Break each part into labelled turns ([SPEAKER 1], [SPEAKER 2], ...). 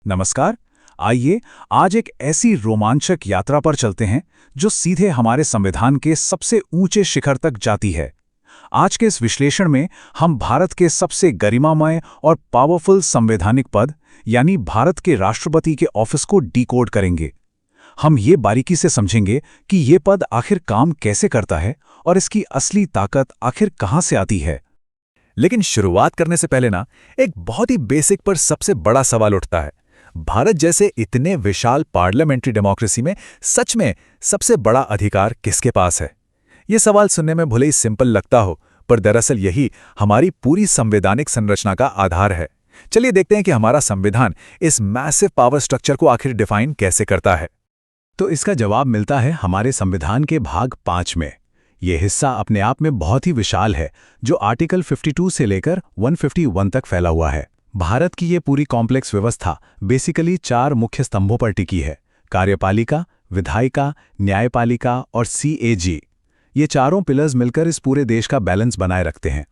[SPEAKER 1] नमस्कार। आइए आज एक ऐसी रोमांचक यात्रा पर चलते हैं जो सीधे हमारे संविधान के सबसे ऊंचे शिखर तक जाती है। आज के इस विश्लेषण में हम भारत के सबसे गरिमामय और पावरफुल संवैधानिक पद यानी भारत के राष्ट्रपति के ऑफिस को डिकोड करेंगे। हम ये बारीकी से समझेंगे कि ये पद आखिर काम कैसे करता है और इसकी असली ताकत आखिर कहां से आती है।
[SPEAKER 2] लेकिन शुरुआत करने से पहले एक बहुत ही बेसिक पर सबसे बड़ा सवाल उठता है। भारत जैसे इतने विशाल पार्लियामेंट्री डेमोक्रेसी में सच में सबसे बड़ा अधिकार किसके पास है? ये सवाल सुनने में भले ही सिंपल लगता हो, पर दरअसल यही हमारी पूरी संवैधानिक संरचना का आधार है। चलिए देखते हैं कि हमारा संविधान इस मैसिव पावर स्ट्रक्चर को आखिर डिफाइन कैसे करता है।
[SPEAKER 1] तो इसका जवाब मिलता है हमारे संविधान के भाग 5 में। यह हिस्सा अपने आप में बहुत ही विशाल है, जो आर्टिकल 52 से लेकर 151 तक फैला हुआ है। भारत की ये पूरी कॉम्प्लेक्स व्यवस्था बेसिकली 4 मुख्य स्तंभों पर टिकी है: कार्यपालिका, विधायिका, न्यायपालिका और CAG। ये चारों पिलर्स मिलकर इस पूरे देश का बैलेंस बनाए रखते हैं।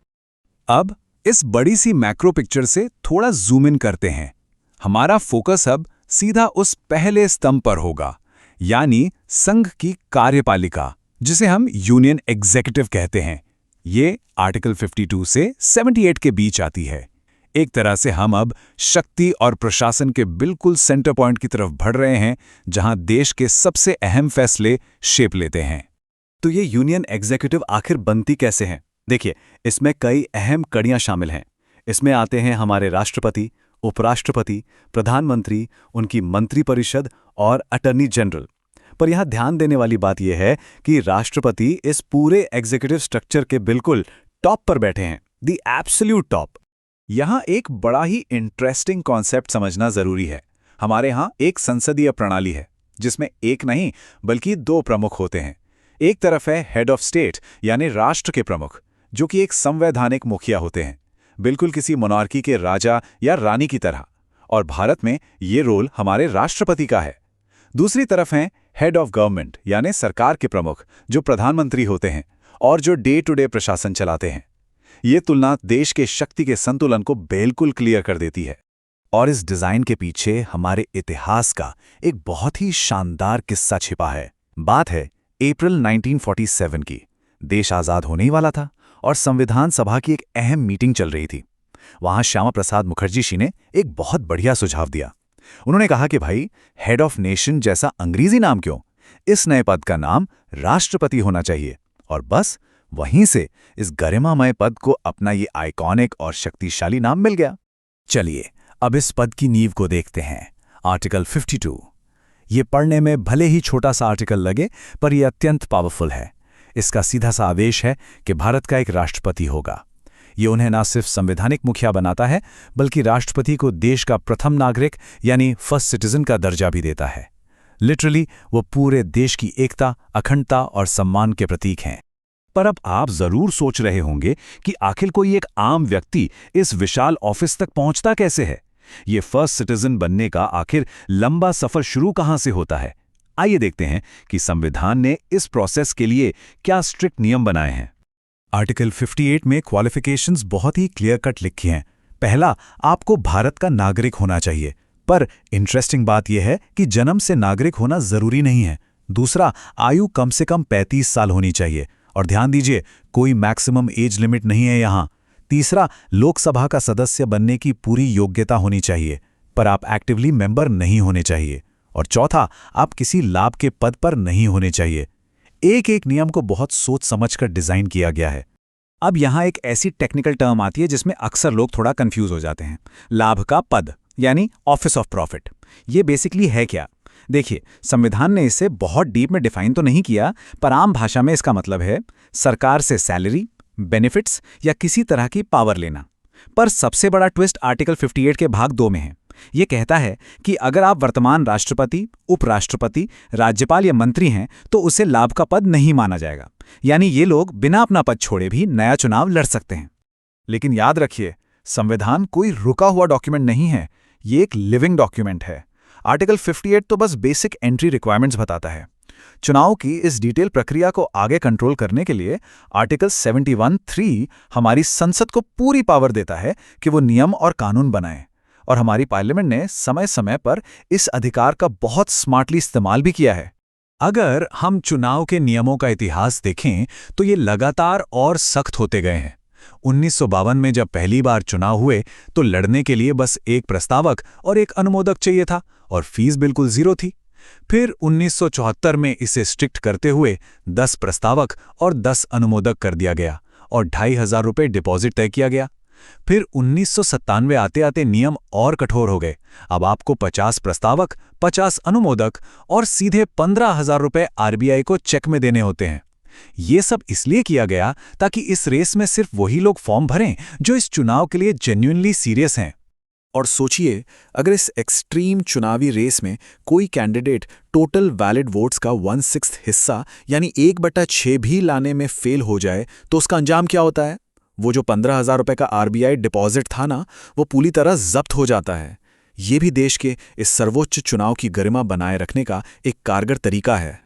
[SPEAKER 1] अब इस बड़ी सी मैक्रो पिक्चर से थोड़ा जूम इन करते हैं। हमारा फोकस अब सीधा उस पहले स्तंभ पर होगा, यानी संघ की कार्यपालिका, जिसे हम यूनियन एग्जीक्यूटिव कहते हैं। ये आर्टिकल 52 से 78 के बीच आती है। एक तरह से हम अब शक्ति और प्रशासन के बिल्कुल सेंटर पॉइंट की तरफ बढ़ रहे हैं, जहां देश के सबसे अहम फैसले शेप लेते हैं।
[SPEAKER 2] तो ये यूनियन एग्जीक्यूटिव आखिर बनती कैसे हैं? देखिए, इसमें कई अहम कड़ियां शामिल हैं। इसमें आते हैं हमारे राष्ट्रपति, उपराष्ट्रपति, प्रधानमंत्री, उनकी मंत्रिपरिषद और अटॉर्नी जनरल। पर यहां ध्यान देने वाली बात यह है कि राष्ट्रपति इस पूरे एग्जीक्यूटिव स्ट्रक्चर के बिल्कुल टॉप पर बैठे हैं, द एब्सोल्यूट टॉप।
[SPEAKER 1] यहां एक बड़ा ही इंटरेस्टिंग कॉन्सेप्ट समझना जरूरी है। हमारे यहां एक संसदीय प्रणाली है, जिसमें एक नहीं बल्कि 2 प्रमुख होते हैं। एक तरफ है हेड ऑफ स्टेट यानी राष्ट्र के प्रमुख, जो कि एक संवैधानिक मुखिया होते हैं, बिल्कुल किसी मोनार्की के राजा या रानी की तरह। और भारत में ये रोल हमारे राष्ट्रपति का है। दूसरी तरफ हैं हेड ऑफ गवर्नमेंट यानी सरकार के प्रमुख, जो प्रधानमंत्री होते हैं और जो डे टू डे प्रशासन चलाते हैं। ये तुलना देश के शक्ति के संतुलन को बिल्कुल क्लियर कर देती है।
[SPEAKER 2] और इस डिजाइन के पीछे हमारे इतिहास का एक बहुत ही शानदार किस्सा छिपा है। बात है अप्रैल 1947 की। देश आजाद होने ही वाला था और संविधान सभा की एक अहम मीटिंग चल रही थी। वहां श्यामा प्रसाद मुखर्जी जी ने एक बहुत बढ़िया सुझाव दिया। उन्होंने कहा कि भाई, हेड ऑफ नेशन जैसा अंग्रेजी नाम क्यों? इस नए पद का नाम राष्ट्रपति होना चाहिए। और बस वहीं से इस गरिमामय पद को अपना ये आइकॉनिक और शक्तिशाली नाम मिल गया। चलिए अब इस पद की नींव को देखते हैं। आर्टिकल 52। ये पढ़ने में भले ही छोटा सा आर्टिकल लगे, पर यह अत्यंत पावरफुल है। इसका सीधा सा आदेश है कि भारत का एक राष्ट्रपति होगा। ये उन्हें न सिर्फ संवैधानिक मुखिया बनाता है, बल्कि राष्ट्रपति को देश का प्रथम नागरिक यानी फर्स्ट सिटीजन का दर्जा भी देता है। लिटरली वो पूरे देश की एकता, अखंडता और सम्मान के प्रतीक हैं।
[SPEAKER 1] पर अब आप जरूर सोच रहे होंगे कि आखिर कोई एक आम व्यक्ति इस विशाल ऑफिस तक पहुंचता कैसे है? ये फर्स्ट सिटीजन बनने का आखिर लंबा सफर शुरू कहां से होता है? आइए देखते हैं कि संविधान ने इस प्रोसेस के लिए क्या स्ट्रिक्ट नियम बनाए हैं।
[SPEAKER 2] आर्टिकल 58 में क्वालिफिकेशंस बहुत ही क्लियर कट लिखी हैं। पहला, आपको भारत का नागरिक होना चाहिए। पर इंटरेस्टिंग बात यह है कि जन्म से नागरिक होना जरूरी नहीं है। दूसरा, आयु कम से कम 35 साल होनी चाहिए। और ध्यान दीजिए, कोई मैक्सिमम एज लिमिट नहीं है यहाँ। तीसरा, लोकसभा का सदस्य बनने की पूरी योग्यता होनी चाहिए, पर आप एक्टिवली मेंबर नहीं होने चाहिए। और चौथा, आप किसी लाभ के पद पर नहीं होने चाहिए। एक एक नियम को बहुत सोच समझकर डिजाइन किया गया है।
[SPEAKER 1] अब यहाँ एक ऐसी टेक्निकल टर्म आती है जिसमें अक्सर लोग थोड़ा कंफ्यूज हो जाते हैं। लाभ का पद यानी ऑफिस ऑफ प्रॉफिट। ये बेसिकली है क्या? देखिए, संविधान ने इसे बहुत डीप में डिफाइन तो नहीं किया, पर आम भाषा में इसका मतलब है सरकार से सैलरी, बेनिफिट्स या किसी तरह की पावर लेना। पर सबसे बड़ा ट्विस्ट आर्टिकल 58 के भाग 2 में है। ये कहता है कि अगर आप वर्तमान राष्ट्रपति, उपराष्ट्रपति, राज्यपाल या मंत्री हैं, तो उसे लाभ का पद नहीं माना जाएगा। यानी ये लोग बिना अपना पद छोड़े भी नया चुनाव लड़ सकते हैं। लेकिन याद रखिए, संविधान कोई रुका हुआ डॉक्यूमेंट नहीं है, ये एक लिविंग डॉक्यूमेंट है। आर्टिकल 58 तो बस बेसिक एंट्री रिक्वायरमेंट्स बताता है। चुनाव की इस डिटेल प्रक्रिया को आगे कंट्रोल करने के लिए आर्टिकल 71(3) हमारी संसद को पूरी पावर देता है कि वो नियम और कानून बनाए।
[SPEAKER 2] और हमारी पार्लियामेंट ने समय समय पर इस अधिकार का बहुत स्मार्टली इस्तेमाल भी किया है।
[SPEAKER 1] अगर हम चुनाव के नियमों का इतिहास देखें तो ये लगातार और सख्त होते गए हैं। 1952 में जब पहली बार चुनाव हुए तो लड़ने के लिए बस एक प्रस्तावक और एक अनुमोदक चाहिए था और फीस बिल्कुल जीरो थी। फिर 1974 में इसे स्ट्रिक्ट करते हुए 10 प्रस्तावक और 10 अनुमोदक कर दिया गया और 2,500 रुपये डिपॉजिट तय किया गया। फिर 1997 आते आते नियम और कठोर हो गए। अब आपको 50 प्रस्तावक, 50 अनुमोदक और सीधे 15,000 रुपये आरबीआई को चेक में देने होते हैं। ये सब इसलिए किया गया ताकि इस रेस में सिर्फ वही लोग फॉर्म भरें जो इस चुनाव के लिए जेन्युइनली सीरियस हैं।
[SPEAKER 2] और सोचिए, अगर इस एक्सट्रीम चुनावी रेस में कोई कैंडिडेट टोटल वैलिड वोट्स का 1/6 हिस्सा यानी 1/6 भी लाने में फेल हो जाए तो उसका अंजाम क्या होता है? वो जो 15,000 रुपये का आरबीआई डिपॉजिट था ना, वो पूरी तरह जब्त हो जाता है। ये भी देश के इस सर्वोच्च चुनाव की गरिमा बनाए रखने का एक कारगर तरीका है।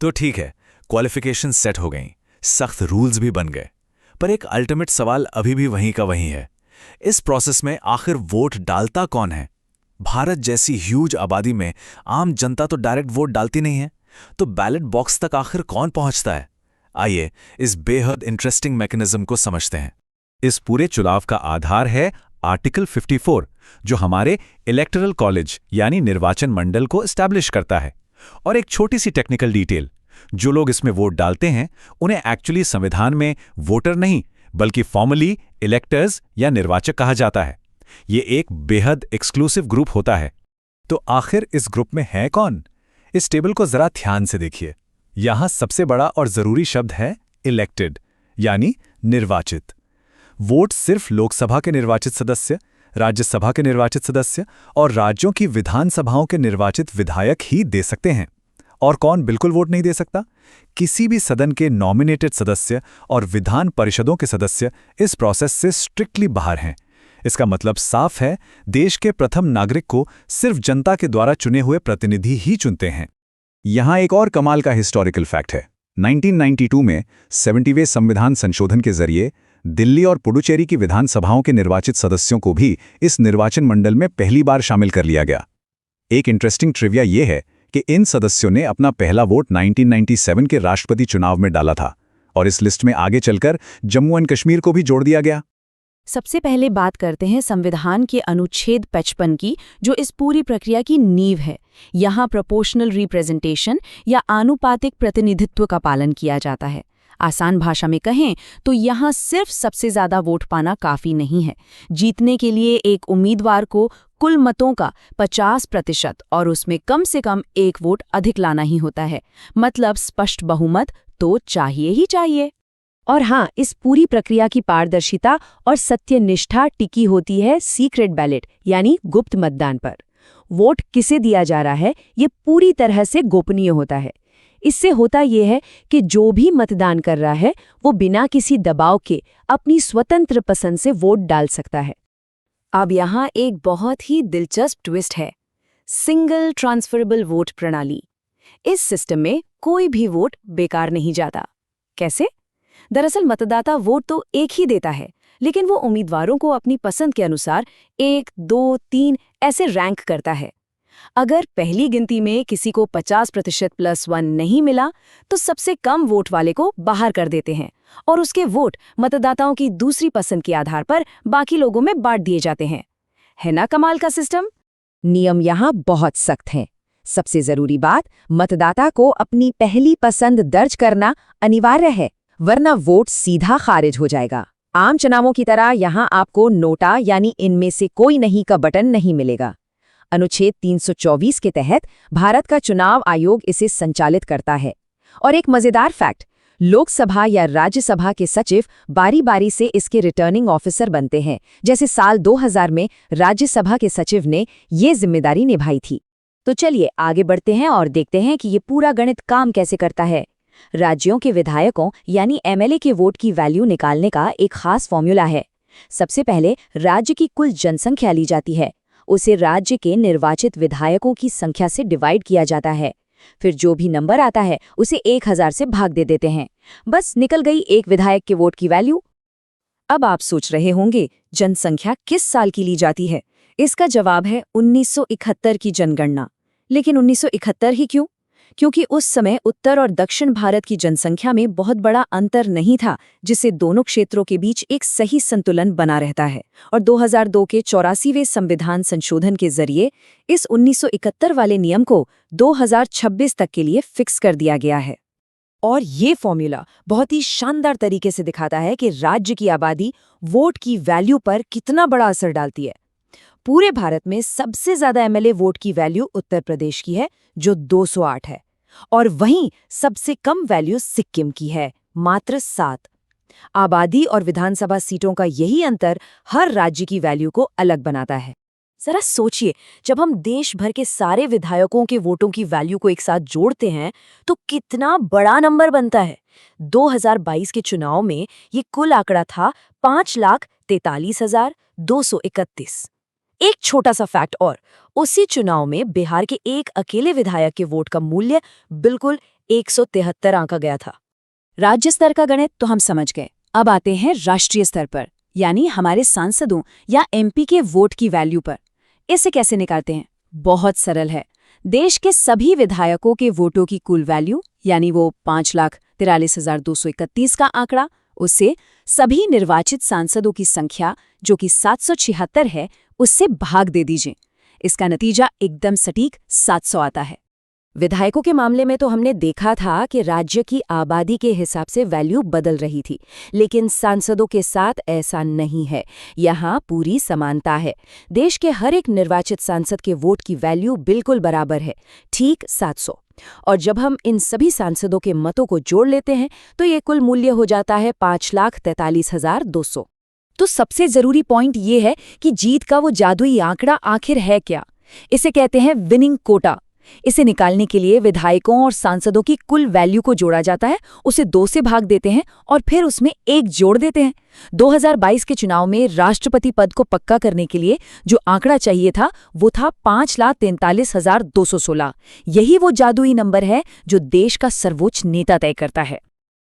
[SPEAKER 3] तो ठीक है, क्वालिफिकेशन सेट हो गई, सख्त रूल्स भी बन गए, पर एक अल्टीमेट सवाल अभी भी वहीं का वहीं है। इस प्रोसेस में आखिर वोट डालता कौन है? भारत जैसी ह्यूज आबादी में आम जनता तो डायरेक्ट वोट डालती नहीं है, तो बैलेट बॉक्स तक आखिर कौन पहुंचता है? आइए इस बेहद इंटरेस्टिंग मैकेनिज्म को समझते हैं।
[SPEAKER 1] इस पूरे चुनाव का आधार है आर्टिकल 54, जो हमारे इलेक्टरल कॉलेज यानी निर्वाचन मंडल को एस्टैब्लिश करता है। और एक छोटी सी टेक्निकल डिटेल, जो लोग इसमें वोट डालते हैं उन्हें एक्चुअली संविधान में वोटर नहीं बल्कि फॉर्मली इलेक्टर्स या निर्वाचक कहा जाता है। ये एक बेहद एक्सक्लूसिव ग्रुप होता है। तो आखिर इस ग्रुप में है कौन? इस टेबल को जरा ध्यान से देखिए। यहां सबसे बड़ा और जरूरी शब्द है इलेक्टेड, यानी निर्वाचित। वोट सिर्फ लोकसभा के निर्वाचित सदस्य, राज्यसभा के निर्वाचित सदस्य और राज्यों की विधानसभाओं के निर्वाचित विधायक ही दे सकते हैं। और कौन बिल्कुल वोट नहीं दे सकता? किसी भी सदन के नॉमिनेटेड सदस्य और विधान परिषदों के सदस्य इस प्रोसेस से स्ट्रिक्टली बाहर हैं। इसका मतलब साफ है, देश के प्रथम नागरिक को सिर्फ जनता के द्वारा चुने हुए प्रतिनिधि ही चुनते हैं। यहां एक और कमाल का हिस्टोरिकल फैक्ट है। 1992 में 70वें संविधान संशोधन के जरिए दिल्ली और पुडुचेरी की विधानसभाओं के निर्वाचित सदस्यों को भी इस निर्वाचन मंडल में पहली बार शामिल कर लिया गया। एक इंटरेस्टिंग ट्रिविया यह है कि इन सदस्यों ने अपना पहला वोट 1997 के राष्ट्रपति चुनाव में डाला था और इस लिस्ट में आगे चलकर जम्मू एंड कश्मीर को भी जोड़ दिया गया।
[SPEAKER 4] सबसे पहले बात करते हैं संविधान के अनुच्छेद 55 की, जो इस पूरी प्रक्रिया की नींव है। यहाँ प्रोपोर्शनल रिप्रेजेंटेशन या आनुपातिक प्रतिनिधित्व का पालन किया जाता है। आसान भाषा में कहें तो यहाँ सिर्फ सबसे ज्यादा वोट पाना काफी नहीं है। जीतने के लिए एक उम्मीदवार को कुल मतों का 50% और उसमें कम से कम एक वोट अधिक लाना ही होता है। मतलब स्पष्ट बहुमत तो चाहिए ही चाहिए। और हाँ, इस पूरी प्रक्रिया की पारदर्शिता और सत्यनिष्ठा टिकी होती है सीक्रेट बैलेट यानी गुप्त मतदान पर। वोट किसे दिया जा रहा है ये पूरी तरह से गोपनीय होता है। इससे होता ये है कि जो भी मतदान कर रहा है वो बिना किसी दबाव के अपनी स्वतंत्र पसंद से वोट डाल सकता है। अब यहाँ एक बहुत ही दिलचस्प ट्विस्ट है, सिंगल ट्रांसफरेबल वोट प्रणाली। इस सिस्टम में कोई भी वोट बेकार नहीं जाता। कैसे? दरअसल मतदाता वोट तो एक ही देता है, लेकिन वो उम्मीदवारों को अपनी पसंद के अनुसार 1, 2, 3 ऐसे रैंक करता है। अगर पहली गिनती में किसी को 50% +1 नहीं मिला तो सबसे कम वोट वाले को बाहर कर देते हैं और उसके वोट मतदाताओं की दूसरी पसंद के आधार पर बाकी लोगों में बांट दिए जाते हैं। है ना कमाल का सिस्टम?
[SPEAKER 5] नियम यहाँ बहुत सख्त हैं। सबसे जरूरी बात, मतदाता को अपनी पहली पसंद दर्ज करना अनिवार्य है, वरना वोट सीधा खारिज हो जाएगा। आम चुनावों की तरह यहाँ आपको नोटा यानी इनमें से कोई नहीं का बटन नहीं मिलेगा। अनुच्छेद 324 के तहत भारत का चुनाव आयोग इसे संचालित करता है। और एक मजेदार फैक्ट, लोकसभा या राज्यसभा के सचिव बारी-बारी से इसके रिटर्निंग ऑफिसर बनते हैं। जैसे साल 2000 में राज्यसभा के सचिव ने ये जिम्मेदारी निभाई थी। तो चलिए आगे बढ़ते हैं और देखते हैं कि ये पूरा गणित काम कैसे करता है। राज्यों के विधायकों यानी एमएलए के वोट की वैल्यू निकालने का एक खास फॉर्मूला है। सबसे पहले राज्य की कुल जनसंख्या ली जाती है, उसे राज्य के निर्वाचित विधायकों की संख्या से डिवाइड किया जाता है। फिर जो भी नंबर आता है उसे 1000 से भाग दे देते हैं। बस निकल गई एक विधायक के वोट की वैल्यू। अब आप सोच रहे होंगे जनसंख्या किस साल की ली जाती है?
[SPEAKER 4] इसका जवाब है 1971 की जनगणना। लेकिन 1971 ही क्यों? क्योंकि उस समय उत्तर और दक्षिण भारत की जनसंख्या में बहुत बड़ा अंतर नहीं था, जिससे दोनों क्षेत्रों के बीच एक सही संतुलन बना रहता है। और 2002 के 84वें संविधान संशोधन के जरिए इस 1971 वाले नियम को 2026 तक के लिए फिक्स कर दिया गया है। और ये फॉर्मूला बहुत ही शानदार तरीके से दिखाता है कि राज्य की आबादी वोट की वैल्यू पर कितना बड़ा असर डालती है। पूरे भारत में सबसे ज्यादा एमएलए वोट की वैल्यू उत्तर प्रदेश की है, जो 208 है, और वहीं सबसे कम वैल्यू सिक्किम की है, मात्र 7। आबादी और विधानसभा सीटों का यही अंतर हर राज्य की वैल्यू को अलग बनाता है। जरा सोचिए, जब हम देश भर के सारे विधायकों के वोटों की वैल्यू को एक साथ जोड़ते हैं तो कितना बड़ा नंबर बनता है। 2022 के चुनाव में ये कुल आंकड़ा था 5,43,231। एक छोटा सा फैक्ट और, उसी चुनाव में बिहार के एक अकेले विधायक के वोट का मूल्य बिल्कुल 173 आंका गया था। राज्य स्तर का गणित तो हम समझ गए, अब आते हैं राष्ट्रीय स्तर पर, यानी हमारे सांसदों या एमपी के वोट की वैल्यू पर। इसे कैसे निकालते हैं? बहुत सरल है। देश के सभी विधायकों के वोटों की कुल वैल्यू, यानी वो 5,43,231 का आंकड़ा, उससे सभी निर्वाचित सांसदों की संख्या, जो कि 776 है, उससे भाग दे दीजिए। इसका नतीजा एकदम सटीक 700 आता है। विधायकों के मामले में तो हमने देखा था कि राज्य की आबादी के हिसाब से वैल्यू बदल रही थी, लेकिन सांसदों के साथ ऐसा नहीं है। यहाँ पूरी समानता है। देश के हर एक निर्वाचित सांसद के वोट की वैल्यू बिल्कुल बराबर है, ठीक 700। और जब हम इन सभी सांसदों के मतों को जोड़ लेते हैं तो ये कुल मूल्य हो जाता है 5,43,200। तो सबसे जरूरी पॉइंट ये है कि जीत का वो जादुई आंकड़ा आखिर है क्या? इसे कहते हैं विनिंग कोटा। इसे निकालने के लिए विधायकों और सांसदों की कुल वैल्यू को जोड़ा जाता है, उसे 2 से भाग देते हैं और फिर उसमें 1 जोड़ देते हैं। 2022 के चुनाव में राष्ट्रपति पद को पक्का करने के लिए जो आंकड़ा चाहिए था वो था 5,43,216। यही वो जादुई नंबर है जो देश का सर्वोच्च नेता तय करता है।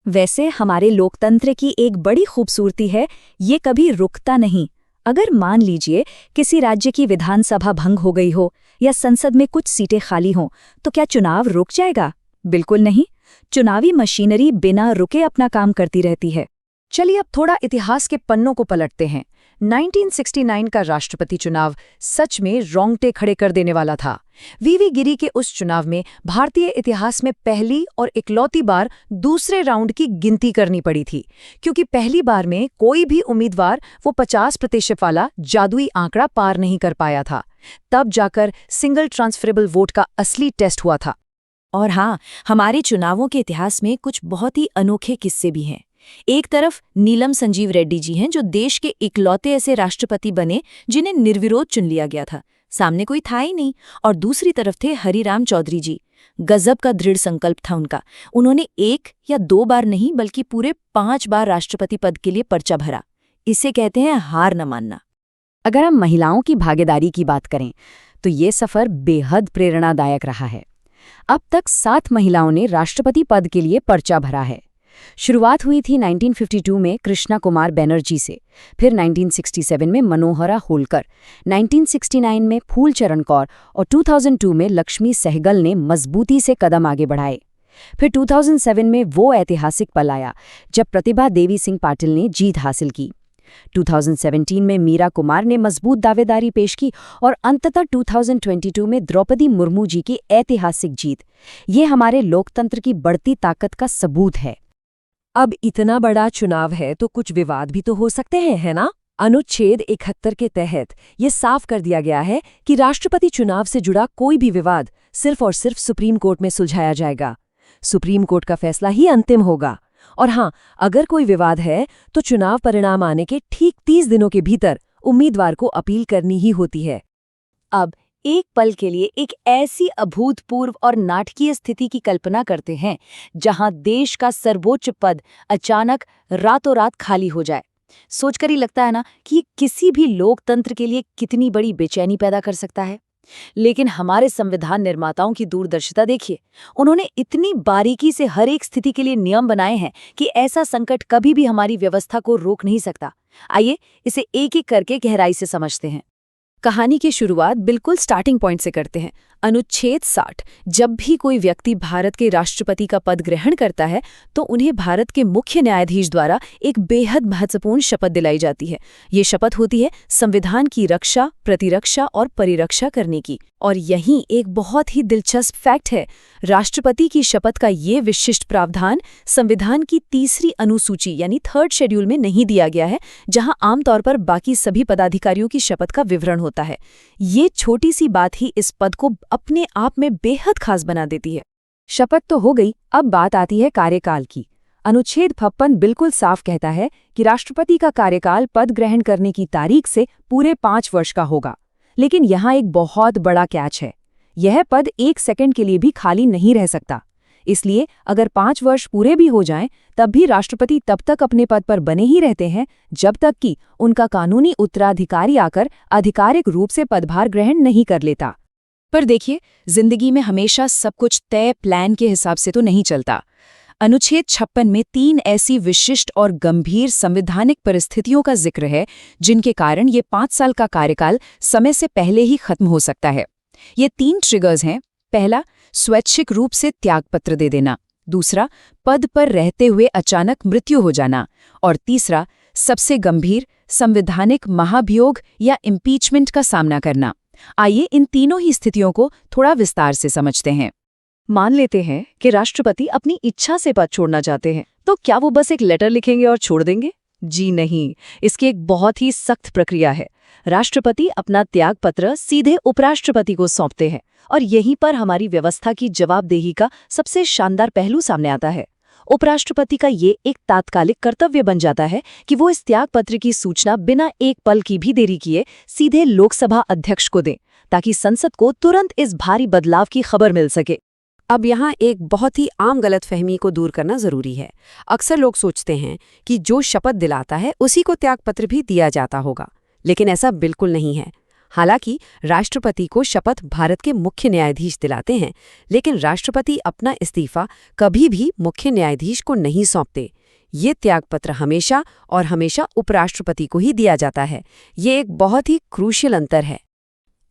[SPEAKER 4] वैसे हमारे लोकतंत्र की एक बड़ी खूबसूरती है, ये कभी रुकता नहीं। अगर मान लीजिए किसी राज्य की विधानसभा भंग हो गई हो या संसद में कुछ सीटें खाली हों, तो क्या चुनाव रुक जाएगा? बिल्कुल नहीं। चुनावी मशीनरी बिना रुके अपना काम करती रहती है। चलिए अब थोड़ा इतिहास के पन्नों को पलटते हैं। 1969 का राष्ट्रपति चुनाव सच में रोंगटे खड़े कर देने वाला था। वीवी गिरी के उस चुनाव में भारतीय इतिहास में पहली और इकलौती बार दूसरे राउंड की गिनती करनी पड़ी थी, क्योंकि पहली बार में कोई भी उम्मीदवार वो 50% वाला जादुई आंकड़ा पार नहीं कर पाया था। तब जाकर सिंगल ट्रांसफरेबल वोट का असली टेस्ट हुआ था। और हाँ, हमारे चुनावों के इतिहास में कुछ बहुत ही अनोखे किस्से भी हैं। एक तरफ नीलम संजीव रेड्डी जी हैं, जो देश के इकलौते ऐसे राष्ट्रपति बने जिन्हें निर्विरोध चुन लिया गया था, सामने कोई था ही नहीं। और दूसरी तरफ थे हरिराम चौधरी जी। गजब का दृढ़ संकल्प था उनका। उन्होंने 1 या 2 बार नहीं बल्कि पूरे 5 बार राष्ट्रपति पद के लिए पर्चा भरा। इसे कहते हैं हार न मानना। अगर हम महिलाओं की भागीदारी की बात करें तो ये सफर बेहद प्रेरणादायक रहा है। अब तक 7 महिलाओं ने राष्ट्रपति पद के लिए पर्चा भरा है। शुरुआत हुई थी 1952 में कृष्णा कुमार बनर्जी से, फिर 1967 में मनोहरा होलकर, 1969 में फूलचरण कौर और 2002 में लक्ष्मी सहगल ने मजबूती से कदम आगे बढ़ाए। फिर 2007 में वो ऐतिहासिक पल आया जब प्रतिभा देवी सिंह पाटिल ने जीत हासिल की। 2017 में मीरा कुमार ने मजबूत दावेदारी पेश की और अंततः 2022 में द्रौपदी मुर्मू जी की ऐतिहासिक जीत। ये हमारे लोकतंत्र की बढ़ती ताकत का सबूत है।
[SPEAKER 5] अब इतना बड़ा चुनाव है तो कुछ विवाद भी तो हो सकते हैं, है ना? अनुच्छेद 71 के तहत ये साफ कर दिया गया है कि राष्ट्रपति चुनाव से जुड़ा कोई भी विवाद सिर्फ और सिर्फ सुप्रीम कोर्ट में सुलझाया जाएगा। सुप्रीम कोर्ट का फैसला ही अंतिम होगा। और हाँ, अगर कोई विवाद है तो चुनाव परिणाम आने के ठीक 30 दिनों के भीतर उम्मीदवार को अपील करनी ही होती है।
[SPEAKER 4] अब एक पल के लिए एक ऐसी अभूतपूर्व और नाटकीय स्थिति की कल्पना करते हैं जहां देश का सर्वोच्च पद अचानक रातों रात खाली हो जाए। सोचकर ही लगता है ना कि ये किसी भी लोकतंत्र के लिए कितनी बड़ी बेचैनी पैदा कर सकता है। लेकिन हमारे संविधान निर्माताओं की दूरदर्शिता देखिए। उन्होंने इतनी बारीकी से हर एक स्थिति के लिए नियम बनाए हैं कि ऐसा संकट कभी भी हमारी व्यवस्था को रोक नहीं सकता। आइए इसे एक एक करके गहराई से समझते हैं। कहानी की शुरुआत बिल्कुल स्टार्टिंग पॉइंट से करते हैं। अनुच्छेद 60। जब भी कोई व्यक्ति भारत के राष्ट्रपति का पद ग्रहण करता है तो उन्हें भारत के मुख्य न्यायाधीश द्वारा एक बेहद महत्वपूर्ण शपथ दिलाई जाती है। ये शपथ होती है संविधान की रक्षा, प्रतिरक्षा और परिरक्षा करने की। और यहीं एक बहुत ही दिलचस्प फैक्ट है, राष्ट्रपति की शपथ का ये विशिष्ट प्रावधान संविधान की तीसरी अनुसूची यानी 3rd शेड्यूल में नहीं दिया गया है, जहां आमतौर पर बाकी सभी पदाधिकारियों की शपथ का विवरण होता है। ये छोटी सी बात ही इस पद को अपने आप में बेहद खास बना देती है।
[SPEAKER 5] शपथ तो हो गई, अब बात आती है कार्यकाल की। अनुच्छेद 56 बिल्कुल साफ कहता है कि राष्ट्रपति का कार्यकाल पद ग्रहण करने की तारीख से पूरे 5 वर्ष का होगा। लेकिन यहाँ एक बहुत बड़ा कैच है, यह पद 1 सेकंड के लिए भी खाली नहीं रह सकता। इसलिए अगर 5 वर्ष पूरे भी हो जाएं, तब भी राष्ट्रपति तब तक अपने पद पर बने ही रहते हैं जब तक कि उनका कानूनी उत्तराधिकारी आकर आधिकारिक रूप से पदभार ग्रहण नहीं कर लेता। पर देखिए, जिंदगी में हमेशा सब कुछ तय प्लान के हिसाब से तो नहीं चलता। अनुच्छेद 56 में 3 ऐसी विशिष्ट और गंभीर संवैधानिक परिस्थितियों का जिक्र है जिनके कारण ये 5 साल का कार्यकाल समय से पहले ही खत्म हो सकता है। ये 3 ट्रिगर्स हैं। पहला, स्वैच्छिक रूप से त्यागपत्र दे देना। दूसरा, पद पर रहते हुए अचानक मृत्यु हो जाना। और तीसरा, सबसे गंभीर, संवैधानिक महाभियोग या इम्पीचमेंट का सामना करना। आइए इन तीनों ही स्थितियों को थोड़ा विस्तार से समझते हैं।
[SPEAKER 6] मान लेते हैं कि राष्ट्रपति अपनी इच्छा से पद छोड़ना चाहते हैं, तो क्या वो बस एक लेटर लिखेंगे और छोड़ देंगे? जी नहीं, इसकी एक बहुत ही सख्त प्रक्रिया है। राष्ट्रपति अपना त्यागपत्र सीधे उपराष्ट्रपति को सौंपते हैं और यहीं पर हमारी व्यवस्था की जवाबदेही का सबसे शानदार पहलू सामने आता है। उपराष्ट्रपति का ये एक तात्कालिक कर्तव्य बन जाता है कि वो इस त्यागपत्र की सूचना बिना एक पल की भी देरी किए सीधे लोकसभा अध्यक्ष को दें, ताकि संसद को तुरंत इस भारी बदलाव की खबर मिल सके।
[SPEAKER 7] अब यहाँ एक बहुत ही आम गलतफहमी को दूर करना जरूरी है। अक्सर लोग सोचते हैं कि जो शपथ दिलाता है उसी को त्यागपत्र भी दिया जाता होगा, लेकिन ऐसा बिल्कुल नहीं है। हालांकि राष्ट्रपति को शपथ भारत के मुख्य न्यायाधीश दिलाते हैं, लेकिन राष्ट्रपति अपना इस्तीफा कभी भी मुख्य न्यायाधीश को नहीं सौंपते। ये त्यागपत्र हमेशा और हमेशा उपराष्ट्रपति को ही दिया जाता है। ये एक बहुत ही क्रूशियल अंतर है।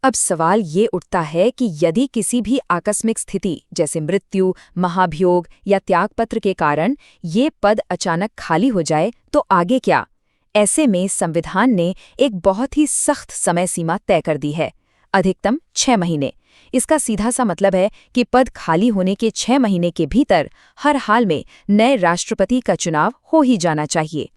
[SPEAKER 5] अब सवाल ये उठता है कि यदि किसी भी आकस्मिक स्थिति जैसे मृत्यु, महाभियोग या त्यागपत्र के कारण ये पद अचानक खाली हो जाए तो आगे क्या? ऐसे में संविधान ने एक बहुत ही सख्त समय सीमा तय कर दी है, अधिकतम 6 महीने। इसका सीधा सा मतलब है कि पद खाली होने के 6 महीने के भीतर हर हाल में नए राष्ट्रपति का चुनाव हो ही जाना चाहिए।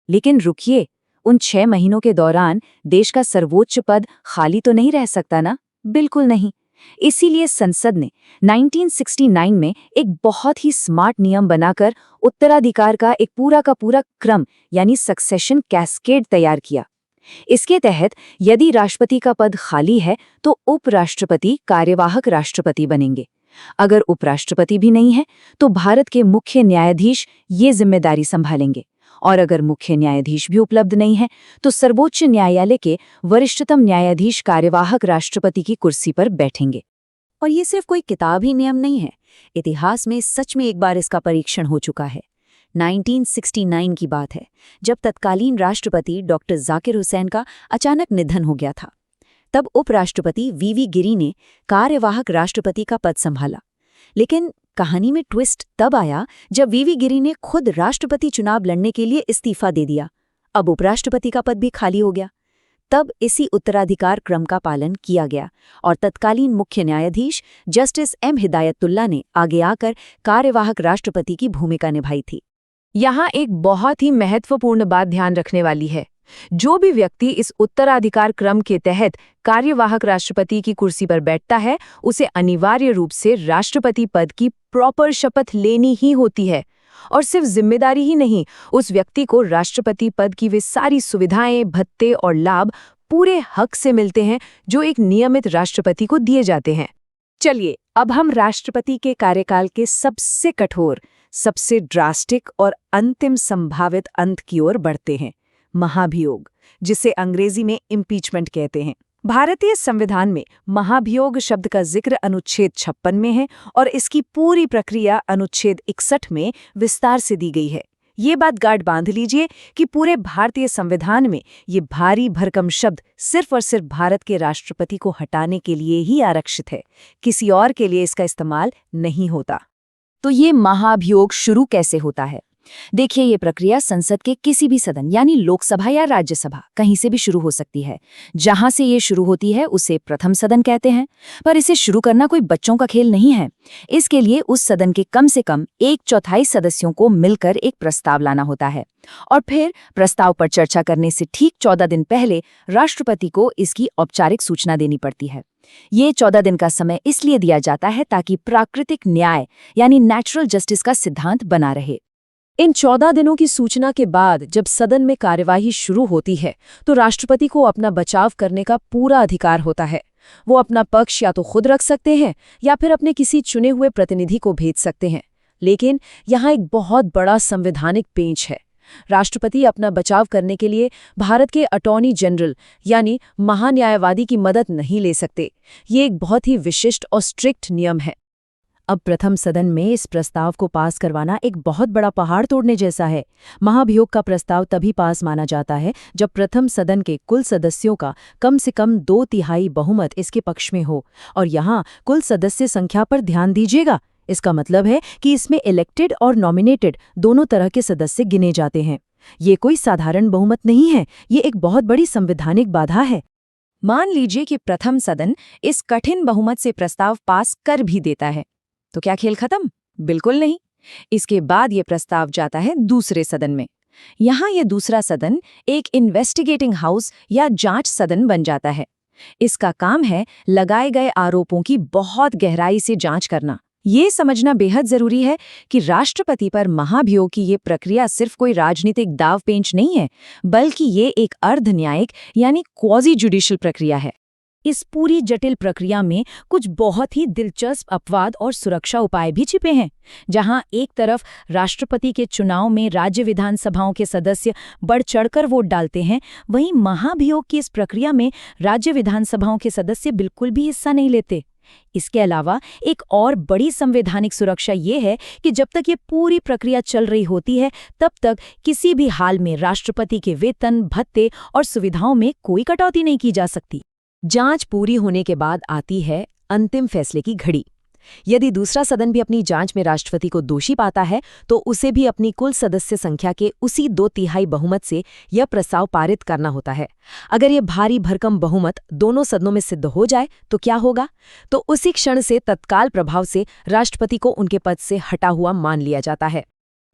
[SPEAKER 6] लेकिन रुकिए, उन 6 महीनों के दौरान देश का सर्वोच्च पद खाली तो नहीं रह सकता ना? बिल्कुल नहीं। इसीलिए संसद ने 1969 में एक बहुत ही स्मार्ट नियम बनाकर उत्तराधिकार का एक पूरा का पूरा क्रम यानी सक्सेशन कैस्केड तैयार किया। इसके तहत यदि राष्ट्रपति का पद खाली है तो उपराष्ट्रपति कार्यवाहक राष्ट्रपति बनेंगे। अगर उपराष्ट्रपति भी नहीं है तो भारत के मुख्य न्यायाधीश ये जिम्मेदारी संभालेंगे। और अगर मुख्य न्यायाधीश भी उपलब्ध नहीं है तो सर्वोच्च न्यायालय के वरिष्ठतम न्यायाधीश कार्यवाहक राष्ट्रपति की कुर्सी पर बैठेंगे।
[SPEAKER 4] और ये सिर्फ कोई किताबी नियम नहीं है, इतिहास में सच में एक बार इसका परीक्षण हो चुका है। 1969 की बात है, जब तत्कालीन राष्ट्रपति डॉक्टर जाकिर हुसैन का अचानक निधन हो गया था। तब उपराष्ट्रपति वीवी गिरी ने कार्यवाहक राष्ट्रपति का पद संभाला। लेकिन कहानी में ट्विस्ट तब आया जब वीवी गिरी ने खुद राष्ट्रपति चुनाव लड़ने के लिए इस्तीफा दे दिया। अब उपराष्ट्रपति का पद भी खाली हो गया। तब इसी उत्तराधिकार क्रम का पालन किया गया और तत्कालीन मुख्य न्यायाधीश जस्टिस एम हिदायतुल्लाह ने आगे आकर कार्यवाहक राष्ट्रपति की भूमिका निभाई थी।
[SPEAKER 5] यहाँ एक बहुत ही महत्वपूर्ण बात ध्यान रखने वाली है। जो भी व्यक्ति इस उत्तराधिकार क्रम के तहत कार्यवाहक राष्ट्रपति की कुर्सी पर बैठता है, उसे अनिवार्य रूप से राष्ट्रपति पद की प्रॉपर शपथ लेनी ही होती है। और सिर्फ जिम्मेदारी ही नहीं, उस व्यक्ति को राष्ट्रपति पद की वे सारी सुविधाएं, भत्ते और लाभ पूरे हक से मिलते हैं जो एक नियमित राष्ट्रपति को दिए जाते हैं। चलिए अब हम राष्ट्रपति के कार्यकाल के सबसे कठोर, सबसे ड्रास्टिक और अंतिम संभावित अंत की ओर बढ़ते हैं, महाभियोग, जिसे अंग्रेजी में इम्पीचमेंट कहते हैं। भारतीय संविधान में महाभियोग शब्द का जिक्र अनुच्छेद 56 में है और इसकी पूरी प्रक्रिया अनुच्छेद 61 में विस्तार से दी गई है।
[SPEAKER 6] ये बात गांठ बांध लीजिए कि पूरे भारतीय संविधान में ये भारी भरकम शब्द सिर्फ और सिर्फ भारत के राष्ट्रपति को हटाने के लिए ही आरक्षित है, किसी और के लिए इसका इस्तेमाल नहीं होता।
[SPEAKER 5] तो ये महाभियोग शुरू कैसे होता है? देखिए, ये प्रक्रिया संसद के किसी भी सदन यानी लोकसभा या राज्यसभा कहीं से भी शुरू हो सकती है। जहां से ये शुरू होती है उसे प्रथम सदन कहते हैं। पर इसे शुरू करना कोई बच्चों का खेल नहीं है। इसके लिए उस सदन के कम से कम 1/4 सदस्यों को मिलकर एक प्रस्ताव लाना होता है और फिर प्रस्ताव पर चर्चा करने से ठीक 14 दिन पहले राष्ट्रपति को इसकी औपचारिक सूचना देनी पड़ती है। ये 14 दिन का समय इसलिए दिया जाता है ताकि प्राकृतिक न्याय यानी नेचुरल जस्टिस का सिद्धांत बना रहे।
[SPEAKER 4] इन 14 दिनों की सूचना के बाद जब सदन में कार्यवाही शुरू होती है तो राष्ट्रपति को अपना बचाव करने का पूरा अधिकार होता है। वो अपना पक्ष या तो खुद रख सकते हैं या फिर अपने किसी चुने हुए प्रतिनिधि को भेज सकते हैं। लेकिन यहाँ एक बहुत बड़ा संवैधानिक पेंच है। राष्ट्रपति अपना बचाव करने के लिए भारत के अटॉर्नी जनरल यानी महान्यायवादी की मदद नहीं ले सकते। ये एक बहुत ही विशिष्ट और स्ट्रिक्ट नियम है। अब प्रथम सदन में इस प्रस्ताव को पास करवाना एक बहुत बड़ा पहाड़ तोड़ने जैसा है। महाभियोग का प्रस्ताव तभी पास माना जाता है जब प्रथम सदन के कुल सदस्यों का कम से कम 2/3 बहुमत इसके पक्ष में हो। और यहाँ कुल सदस्य संख्या पर ध्यान दीजिएगा। इसका मतलब है कि इसमें इलेक्टेड और नॉमिनेटेड दोनों तरह के सदस्य गिने जाते हैं। ये कोई साधारण बहुमत नहीं है, ये एक बहुत बड़ी संवैधानिक बाधा है।
[SPEAKER 5] मान लीजिए कि प्रथम सदन इस कठिन बहुमत से प्रस्ताव पास कर भी देता है, तो क्या खेल खत्म? बिल्कुल नहीं। इसके बाद ये प्रस्ताव जाता है दूसरे सदन में। यहाँ ये दूसरा सदन एक इन्वेस्टिगेटिंग हाउस या जांच सदन बन जाता है। इसका काम है लगाए गए आरोपों की बहुत गहराई से जांच करना। ये समझना बेहद जरूरी है कि राष्ट्रपति पर महाभियोग की ये प्रक्रिया सिर्फ कोई राजनीतिक दाव पेंच नहीं है, बल्कि ये एक अर्ध न्यायिक यानी क्वाजी जुडिशियल प्रक्रिया है।
[SPEAKER 4] इस पूरी जटिल प्रक्रिया में कुछ बहुत ही दिलचस्प अपवाद और सुरक्षा उपाय भी छिपे हैं। जहां एक तरफ राष्ट्रपति के चुनाव में राज्य विधानसभाओं के सदस्य बढ़ चढ़कर वोट डालते हैं, वहीं महाभियोग की इस प्रक्रिया में राज्य विधानसभाओं के सदस्य बिल्कुल भी हिस्सा नहीं लेते। इसके अलावा एक और बड़ी संवैधानिक सुरक्षा ये है कि जब तक ये पूरी प्रक्रिया चल रही होती है, तब तक किसी भी हाल में राष्ट्रपति के वेतन, भत्ते और सुविधाओं में कोई कटौती नहीं की जा सकती। जांच पूरी होने के बाद आती है अंतिम फैसले की घड़ी। यदि दूसरा सदन भी अपनी जांच में राष्ट्रपति को दोषी पाता है, तो उसे भी अपनी कुल सदस्य संख्या के उसी 2/3 बहुमत से यह प्रस्ताव पारित करना होता है। अगर यह भारी भरकम बहुमत दोनों सदनों में सिद्ध हो जाए तो क्या होगा? तो उसी क्षण से तत्काल प्रभाव से राष्ट्रपति को उनके पद से हटा हुआ मान लिया जाता है।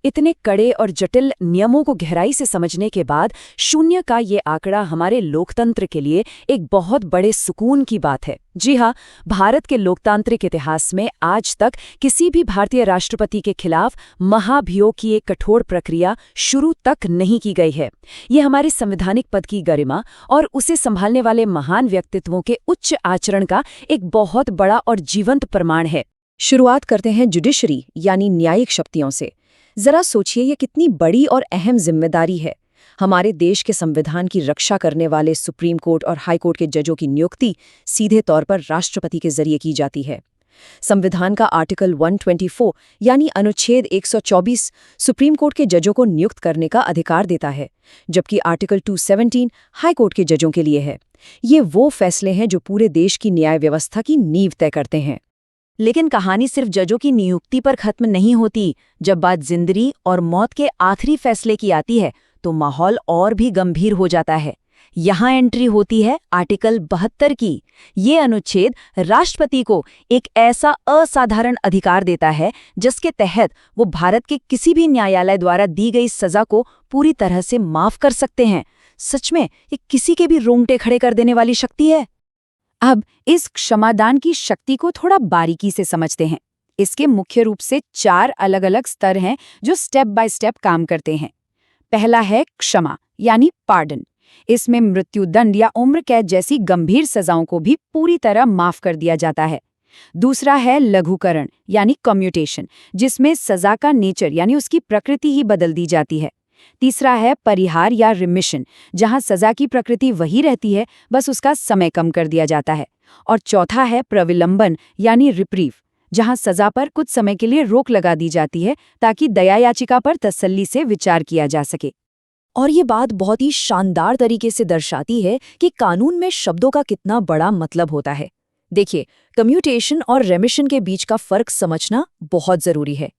[SPEAKER 4] इतने कड़े और जटिल नियमों को गहराई से समझने के बाद 0 का ये आंकड़ा हमारे लोकतंत्र के लिए एक बहुत बड़े सुकून की बात है। जी हाँ, भारत के लोकतांत्रिक इतिहास में आज तक किसी भी भारतीय राष्ट्रपति के खिलाफ महाभियोग की एक कठोर प्रक्रिया शुरू तक नहीं की गई है। ये हमारे संवैधानिक पद की गरिमा और उसे संभालने वाले महान व्यक्तित्वों के उच्च आचरण का एक बहुत बड़ा और जीवंत प्रमाण है। शुरुआत करते हैं जुडिशरी यानी न्यायिक शक्तियों से। जरा सोचिए ये कितनी बड़ी और अहम जिम्मेदारी है। हमारे देश के संविधान की रक्षा करने वाले सुप्रीम कोर्ट और हाई कोर्ट के जजों की नियुक्ति सीधे तौर पर राष्ट्रपति के जरिए की जाती है। संविधान का आर्टिकल 124 यानी अनुच्छेद 124 सुप्रीम कोर्ट के जजों को नियुक्त करने का अधिकार देता है, जबकि आर्टिकल 217 हाई कोर्ट के जजों के लिए है। ये वो फैसले हैं जो पूरे देश की न्याय व्यवस्था की नींव तय करते हैं। लेकिन कहानी सिर्फ जजों की नियुक्ति पर खत्म नहीं होती। जब बात जिंदगी और मौत के आखिरी फैसले की आती है तो माहौल और भी गंभीर हो जाता है। यहाँ एंट्री होती है आर्टिकल 72 की। ये अनुच्छेद राष्ट्रपति को एक ऐसा असाधारण अधिकार देता है जिसके तहत वो भारत के किसी भी न्यायालय द्वारा दी गई सजा को पूरी तरह से माफ कर सकते हैं। सच में ये किसी के भी रोंगटे खड़े कर देने वाली शक्ति है।
[SPEAKER 5] अब इस क्षमादान की शक्ति को थोड़ा बारीकी से समझते हैं। इसके मुख्य रूप से 4 अलग-अलग स्तर हैं जो स्टेप बाय स्टेप काम करते हैं। पहला है क्षमा यानी पार्डन। इसमें मृत्युदंड या उम्र कैद जैसी गंभीर सजाओं को भी पूरी तरह माफ कर दिया जाता है। दूसरा है लघुकरण यानी कम्यूटेशन, जिसमें सजा का नेचर यानी उसकी प्रकृति ही बदल दी जाती है। तीसरा है परिहार या रिमिशन, जहां सजा की प्रकृति वही रहती है, बस उसका समय कम कर दिया जाता है। और चौथा है प्रविलंबन यानी रिप्रीव,
[SPEAKER 6] जहां सजा पर कुछ समय के लिए रोक लगा दी जाती है ताकि दया याचिका पर तसल्ली से विचार किया जा सके।
[SPEAKER 5] और ये बात बहुत ही शानदार तरीके से दर्शाती है कि कानून में शब्दों का कितना बड़ा मतलब होता है। देखिए, कम्यूटेशन और रेमिशन के बीच का फर्क समझना बहुत जरूरी है।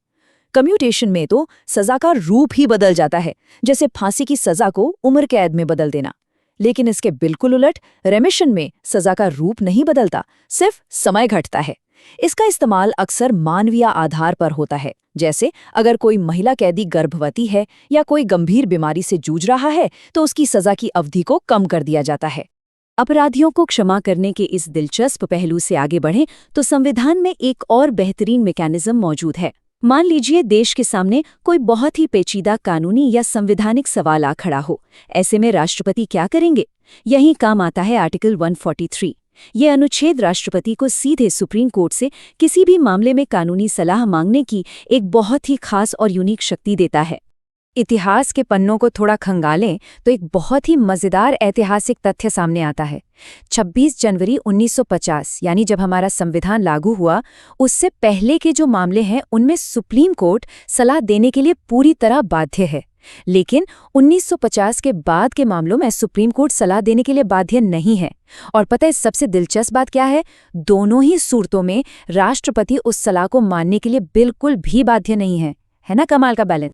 [SPEAKER 5] कम्यूटेशन में तो सजा का रूप ही बदल जाता है, जैसे फांसी की सजा को उम्र कैद में बदल देना। लेकिन इसके बिल्कुल उलट रेमिशन में सजा का रूप नहीं बदलता, सिर्फ समय घटता है। इसका इस्तेमाल अक्सर मानवीय आधार पर होता है, जैसे अगर कोई महिला कैदी गर्भवती है या कोई गंभीर बीमारी से जूझ रहा है तो उसकी सजा की अवधि को कम कर दिया जाता है।
[SPEAKER 6] अपराधियों को क्षमा करने के इस दिलचस्प पहलू से आगे बढ़ें तो संविधान में एक और बेहतरीन मैकेनिज्म मौजूद है। मान लीजिए देश के सामने कोई बहुत ही पेचीदा कानूनी या संवैधानिक सवाल आ खड़ा हो। ऐसे में राष्ट्रपति क्या करेंगे? यही काम आता है आर्टिकल 143। ये अनुच्छेद राष्ट्रपति को सीधे सुप्रीम कोर्ट से किसी भी मामले में कानूनी सलाह मांगने की एक बहुत ही खास और यूनिक शक्ति देता है। इतिहास के पन्नों को थोड़ा खंगालें तो एक बहुत ही मजेदार ऐतिहासिक तथ्य सामने आता है। 26 जनवरी 1950 यानी जब हमारा संविधान लागू हुआ, उससे पहले के जो मामले हैं उनमें सुप्रीम कोर्ट सलाह देने के लिए पूरी तरह बाध्य है। लेकिन 1950 के बाद के मामलों में सुप्रीम कोर्ट सलाह देने के लिए बाध्य नहीं है। और पता है सबसे दिलचस्प बात क्या है? दोनों ही सूरतों में राष्ट्रपति उस सलाह को मानने के लिए बिल्कुल भी बाध्य नहीं है ना कमाल का बैलेंस।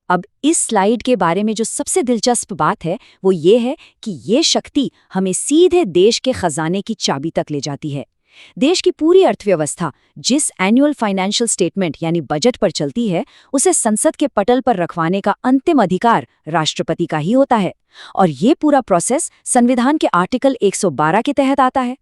[SPEAKER 6] अब इस स्लाइड के बारे में जो सबसे दिलचस्प बात है वो ये है कि ये शक्ति हमें सीधे देश के खजाने की चाबी तक ले जाती है। देश की पूरी अर्थव्यवस्था जिस एनुअल फाइनेंशियल स्टेटमेंट यानी बजट पर चलती है, उसे संसद के पटल पर रखवाने का अंतिम अधिकार राष्ट्रपति का ही होता है। और ये पूरा प्रोसेस संविधान के आर्टिकल 112 के तहत आता है।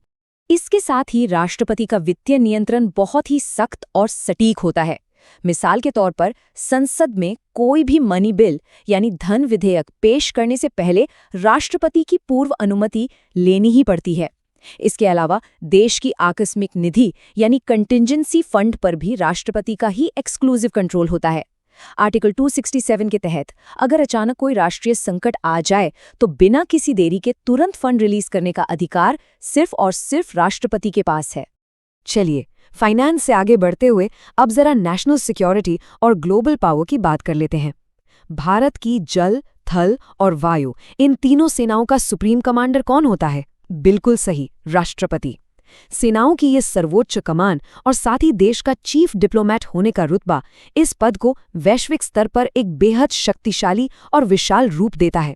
[SPEAKER 6] इसके साथ ही राष्ट्रपति का वित्तीय नियंत्रण बहुत ही सख्त और सटीक होता है। मिसाल के तौर पर संसद में कोई भी मनी बिल यानी धन विधेयक पेश करने से पहले राष्ट्रपति की पूर्व अनुमति लेनी ही पड़ती है। इसके अलावा देश की आकस्मिक निधि यानी कंटिंजेंसी फंड पर भी राष्ट्रपति का ही एक्सक्लूसिव कंट्रोल होता है। आर्टिकल 267 के तहत अगर अचानक कोई राष्ट्रीय संकट आ जाए तो बिना किसी देरी के तुरंत फंड रिलीज करने का अधिकार सिर्फ और सिर्फ राष्ट्रपति के पास है।
[SPEAKER 7] चलिए, फाइनेंस से आगे बढ़ते हुए अब जरा नेशनल सिक्योरिटी और ग्लोबल पावर की बात कर लेते हैं। भारत की जल, थल और वायु इन तीनों सेनाओं का सुप्रीम कमांडर कौन होता है? बिल्कुल सही, राष्ट्रपति। सेनाओं की ये सर्वोच्च कमान और साथ ही देश का चीफ डिप्लोमैट होने का रुतबा इस पद को वैश्विक स्तर पर एक बेहद शक्तिशाली और विशाल रूप देता है।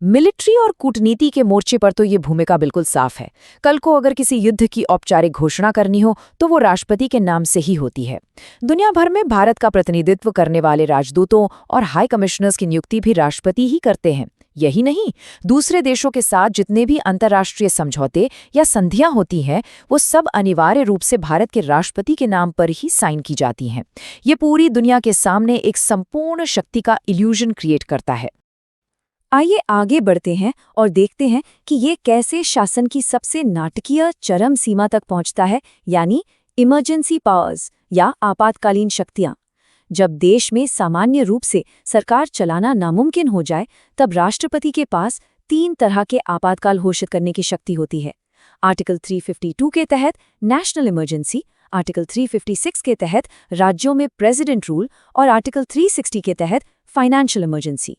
[SPEAKER 4] मिलिट्री और कूटनीति के मोर्चे पर तो ये भूमिका बिल्कुल साफ है। कल को अगर किसी युद्ध की औपचारिक घोषणा करनी हो तो वो राष्ट्रपति के नाम से ही होती है। दुनिया भर में भारत का प्रतिनिधित्व करने वाले राजदूतों और हाई कमिश्नर्स की नियुक्ति भी राष्ट्रपति ही करते हैं। यही नहीं, दूसरे देशों के साथ जितने भी अंतर्राष्ट्रीय समझौते या संधियां होती हैं, वो सब अनिवार्य रूप से भारत के राष्ट्रपति के नाम पर ही साइन की जाती हैं। ये पूरी दुनिया के सामने एक संपूर्ण शक्ति का इल्यूजन क्रिएट करता है।
[SPEAKER 6] आइए आगे बढ़ते हैं और देखते हैं कि ये कैसे शासन की सबसे नाटकीय चरम सीमा तक पहुंचता है, यानी इमरजेंसी पावर्स या आपातकालीन शक्तियां। जब देश में सामान्य रूप से सरकार चलाना नामुमकिन हो जाए, तब राष्ट्रपति के पास 3 तरह के आपातकाल घोषित करने की शक्ति होती है। आर्टिकल 352 के तहत नेशनल इमरजेंसी, आर्टिकल 356 के तहत राज्यों में प्रेसिडेंट रूल और आर्टिकल 360 के तहत फाइनेंशियल इमरजेंसी।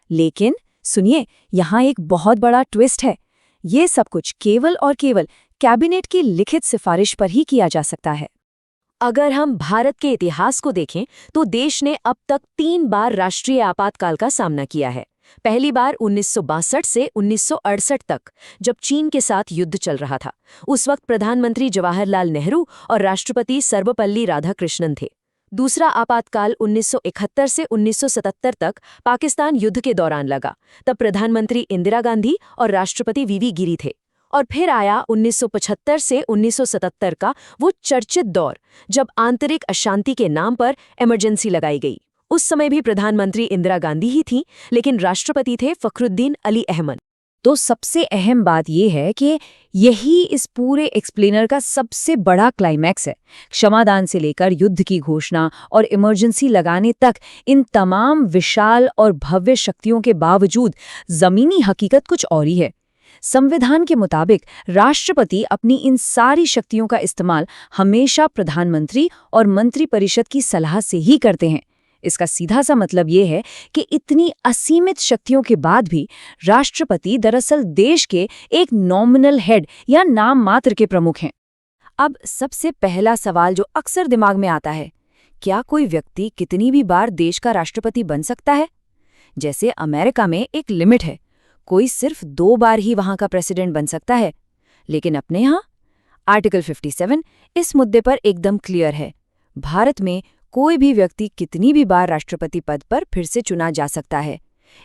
[SPEAKER 6] लेकिन सुनिए, यहाँ एक बहुत बड़ा ट्विस्ट है। ये सब कुछ केवल और केवल कैबिनेट की लिखित सिफारिश पर ही किया जा सकता है।
[SPEAKER 4] अगर हम भारत के इतिहास को देखें तो देश ने अब तक 3 बार राष्ट्रीय आपातकाल का सामना किया है। पहली बार 1962 से 1968 तक, जब चीन के साथ युद्ध चल रहा था। उस वक्त प्रधानमंत्री जवाहरलाल नेहरू और राष्ट्रपति सर्वपल्ली राधाकृष्णन थे। दूसरा आपातकाल 1971 से 1977 तक पाकिस्तान युद्ध के दौरान लगा। तब प्रधानमंत्री इंदिरा गांधी और राष्ट्रपति वीवी गिरी थे। और फिर आया 1975 से 1977 का वो चर्चित दौर, जब आंतरिक अशांति के नाम पर इमरजेंसी लगाई गई। उस समय भी प्रधानमंत्री इंदिरा गांधी ही थीं, लेकिन राष्ट्रपति थे फखरुद्दीन अली अहमद।
[SPEAKER 6] तो सबसे अहम बात यह है कि यही इस पूरे एक्सप्लेनर का सबसे बड़ा क्लाइमैक्स है। क्षमादान से लेकर युद्ध की घोषणा और इमरजेंसी लगाने तक, इन तमाम विशाल और भव्य शक्तियों के बावजूद जमीनी हकीकत कुछ और ही है। संविधान के मुताबिक राष्ट्रपति अपनी इन सारी शक्तियों का इस्तेमाल हमेशा प्रधानमंत्री और मंत्रिपरिषद की सलाह से ही करते हैं। इसका सीधा सा मतलब ये है कि इतनी असीमित शक्तियों के बाद भी राष्ट्रपति दरअसल देश के एक नॉमिनल हेड या नाम मात्र के प्रमुख हैं।
[SPEAKER 4] अब सबसे पहला सवाल जो अक्सर दिमाग में आता है, क्या कोई व्यक्ति कितनी भी बार देश का राष्ट्रपति बन सकता है? जैसे अमेरिका में एक लिमिट है, कोई सिर्फ 2 बार ही वहां का प्रेसिडेंट बन सकता है। लेकिन अपने यहाँ आर्टिकल 57 इस मुद्दे पर एकदम क्लियर है। भारत में कोई भी व्यक्ति कितनी भी बार राष्ट्रपति पद पर फिर से चुना जा सकता है।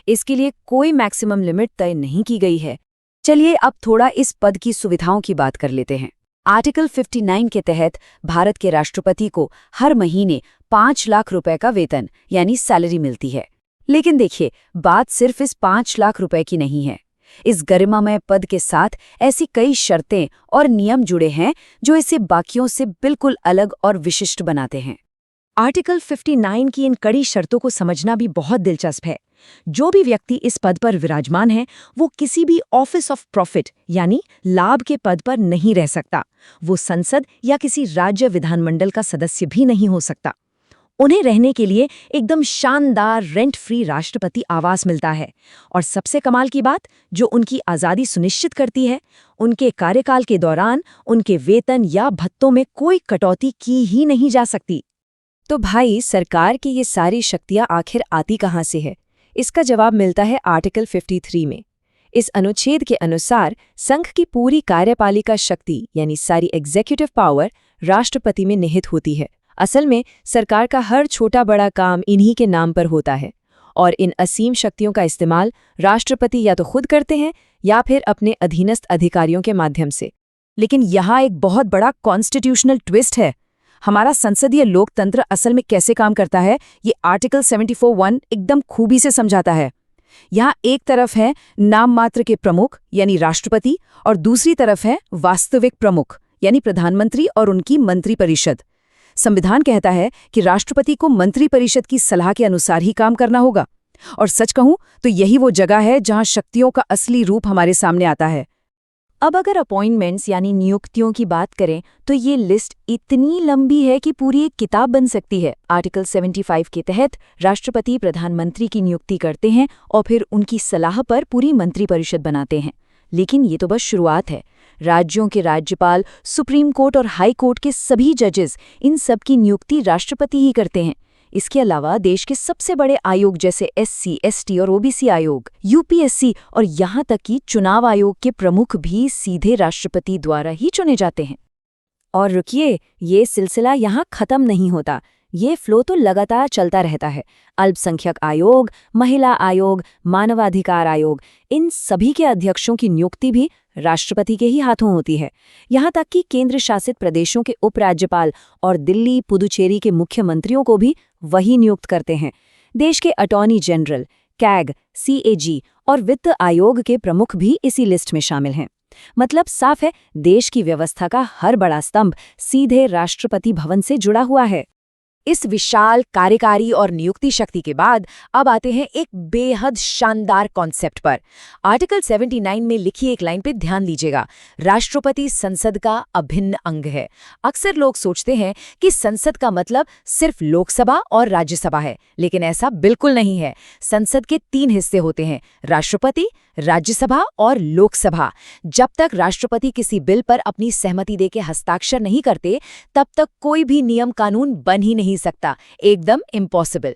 [SPEAKER 4] इसके लिए कोई मैक्सिमम लिमिट तय नहीं की गई है।
[SPEAKER 6] चलिए अब थोड़ा इस पद की सुविधाओं की बात कर लेते हैं।
[SPEAKER 4] आर्टिकल 59 के तहत भारत के राष्ट्रपति को हर महीने 5 लाख रुपए का वेतन यानी सैलरी मिलती है। लेकिन देखिए, बात सिर्फ इस 5 लाख रुपए की नहीं है। इस गरिमामय पद के साथ ऐसी कई शर्तें और नियम जुड़े हैं जो इसे बाकियों से बिल्कुल अलग और विशिष्ट बनाते हैं।
[SPEAKER 6] आर्टिकल 59 की इन कड़ी शर्तों को समझना भी बहुत दिलचस्प है। जो भी व्यक्ति इस पद पर विराजमान है वो किसी भी ऑफिस ऑफ प्रॉफिट यानी लाभ के पद पर नहीं रह सकता। वो संसद या किसी राज्य विधानमंडल का सदस्य भी नहीं हो सकता। उन्हें रहने के लिए एकदम शानदार रेंट फ्री राष्ट्रपति आवास मिलता है। और सबसे कमाल की बात, जो उनकी आज़ादी सुनिश्चित करती है, उनके कार्यकाल के दौरान उनके वेतन या भत्तों में कोई कटौती की ही नहीं जा सकती।
[SPEAKER 4] तो भाई, सरकार की ये सारी शक्तियां आखिर आती कहाँ से है? इसका जवाब मिलता है आर्टिकल 53 में। इस अनुच्छेद के अनुसार संघ की पूरी कार्यपालिका शक्ति यानी सारी एग्जीक्यूटिव पावर राष्ट्रपति में निहित होती है। असल में सरकार का हर छोटा बड़ा काम इन्हीं के नाम पर होता है और इन असीम शक्तियों का इस्तेमाल राष्ट्रपति या तो खुद करते हैं या फिर अपने अधीनस्थ अधिकारियों के माध्यम से।
[SPEAKER 6] लेकिन यहाँ एक बहुत बड़ा कॉन्स्टिट्यूशनल ट्विस्ट है। हमारा संसदीय लोकतंत्र असल में कैसे काम करता है, ये आर्टिकल 74(1) एकदम खूबी से समझाता है। यहाँ एक तरफ है नाम मात्र के प्रमुख यानी राष्ट्रपति और दूसरी तरफ है वास्तविक प्रमुख यानी प्रधानमंत्री और उनकी मंत्रिपरिषद। संविधान कहता है कि राष्ट्रपति को मंत्रिपरिषद की सलाह के अनुसार ही काम करना होगा। और सच कहूं तो यही वो जगह है जहां शक्तियों का असली रूप हमारे सामने आता है।
[SPEAKER 4] अब अगर अपॉइंटमेंट्स यानी नियुक्तियों की बात करें तो ये लिस्ट इतनी लंबी है कि पूरी एक किताब बन सकती है। आर्टिकल 75 के तहत राष्ट्रपति प्रधानमंत्री की नियुक्ति करते हैं और फिर उनकी सलाह पर पूरी मंत्रिपरिषद बनाते हैं। लेकिन ये तो बस शुरुआत है। राज्यों के राज्यपाल, सुप्रीम कोर्ट और हाई कोर्ट के सभी जजेस, इन सब की नियुक्ति राष्ट्रपति ही करते हैं। इसके अलावा देश के सबसे बड़े आयोग जैसे SC, ST और OBC आयोग, UPSC और यहाँ तक कि चुनाव आयोग के प्रमुख भी सीधे राष्ट्रपति द्वारा ही चुने जाते हैं। और रुकिए, ये सिलसिला यहाँ खत्म नहीं होता। ये फ्लो तो लगातार चलता रहता है। अल्पसंख्यक आयोग, महिला आयोग, मानवाधिकार आयोग, इन सभी के अध्यक्षों की नियुक्ति भी राष्ट्रपति के ही हाथों होती है। यहाँ तक कि केंद्र शासित प्रदेशों के उपराज्यपाल और दिल्ली, पुदुचेरी के मुख्यमंत्रियों को भी वही नियुक्त करते हैं। देश के अटॉर्नी जनरल, कैग, CAG और वित्त आयोग के प्रमुख भी इसी लिस्ट में शामिल हैं। मतलब साफ है, देश की व्यवस्था का हर बड़ा स्तंभ सीधे राष्ट्रपति भवन से जुड़ा हुआ है।
[SPEAKER 5] इस विशाल कार्यकारी और नियुक्ति शक्ति के बाद अब आते हैं एक बेहद शानदार कॉन्सेप्ट पर। आर्टिकल 79 में लिखी एक लाइन पे ध्यान दीजिएगा। राष्ट्रपति संसद का अभिन्न अंग है। अक्सर लोग सोचते हैं कि संसद का मतलब सिर्फ लोकसभा और राज्यसभा है, लेकिन ऐसा बिल्कुल नहीं है। संसद के 3 हिस्से होते हैं, राष्ट्रपति, राज्यसभा और लोकसभा। जब तक राष्ट्रपति किसी बिल पर अपनी सहमति देके हस्ताक्षर नहीं करते, तब तक कोई भी नियम कानून बन ही नहीं सकता। एकदम इम्पॉसिबल।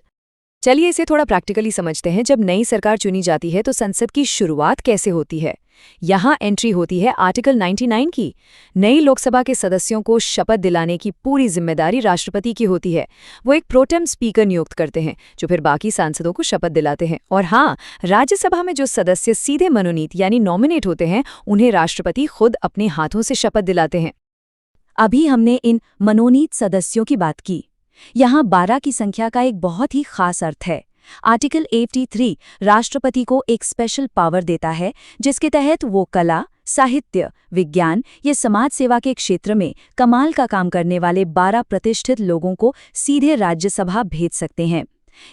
[SPEAKER 4] चलिए इसे थोड़ा प्रैक्टिकली समझते हैं। जब नई सरकार चुनी जाती है तो संसद की शुरुआत कैसे होती है? यहाँ एंट्री होती है आर्टिकल 99 की। नई लोकसभा के सदस्यों को शपथ दिलाने की पूरी जिम्मेदारी राष्ट्रपति की होती है। वो एक प्रोटेम स्पीकर नियुक्त करते हैं जो फिर बाकी सांसदों को शपथ दिलाते हैं। और हाँ, राज्यसभा में जो सदस्य सीधे मनोनीत यानी नॉमिनेट होते हैं, उन्हें राष्ट्रपति खुद अपने हाथों से शपथ दिलाते हैं।
[SPEAKER 6] अभी हमने इन मनोनीत सदस्यों की बात की। यहाँ 12 की संख्या का एक बहुत ही खास अर्थ है। आर्टिकल 83 राष्ट्रपति को एक स्पेशल पावर देता है जिसके तहत वो कला, साहित्य, विज्ञान या समाज सेवा के क्षेत्र में कमाल का काम करने वाले 12 प्रतिष्ठित लोगों को सीधे राज्यसभा भेज सकते हैं।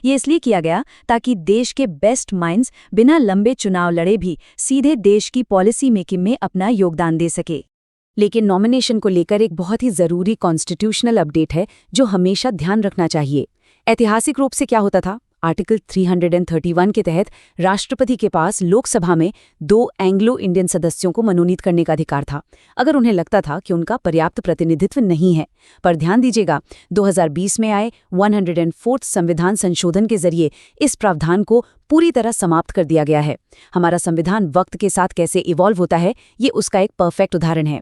[SPEAKER 6] ये इसलिए किया गया ताकि देश के बेस्ट माइंड्स बिना लंबे चुनाव लड़े भी सीधे देश की पॉलिसी मेकिंग में अपना योगदान दे सके।
[SPEAKER 4] लेकिन नॉमिनेशन को लेकर एक बहुत ही ज़रूरी कॉन्स्टिट्यूशनल अपडेट है जो हमेशा ध्यान रखना चाहिए। ऐतिहासिक रूप से क्या होता था? आर्टिकल 331 के तहत राष्ट्रपति के पास लोकसभा में 2 एंग्लो इंडियन सदस्यों को मनोनीत करने का अधिकार था, अगर उन्हें लगता था कि उनका पर्याप्त प्रतिनिधित्व नहीं है। पर ध्यान दीजिएगा, 2020 में आए 104th संविधान संशोधन के जरिए इस प्रावधान को पूरी तरह समाप्त कर दिया गया है। हमारा संविधान वक्त के साथ कैसे इवॉल्व होता है, ये उसका एक परफेक्ट उदाहरण है।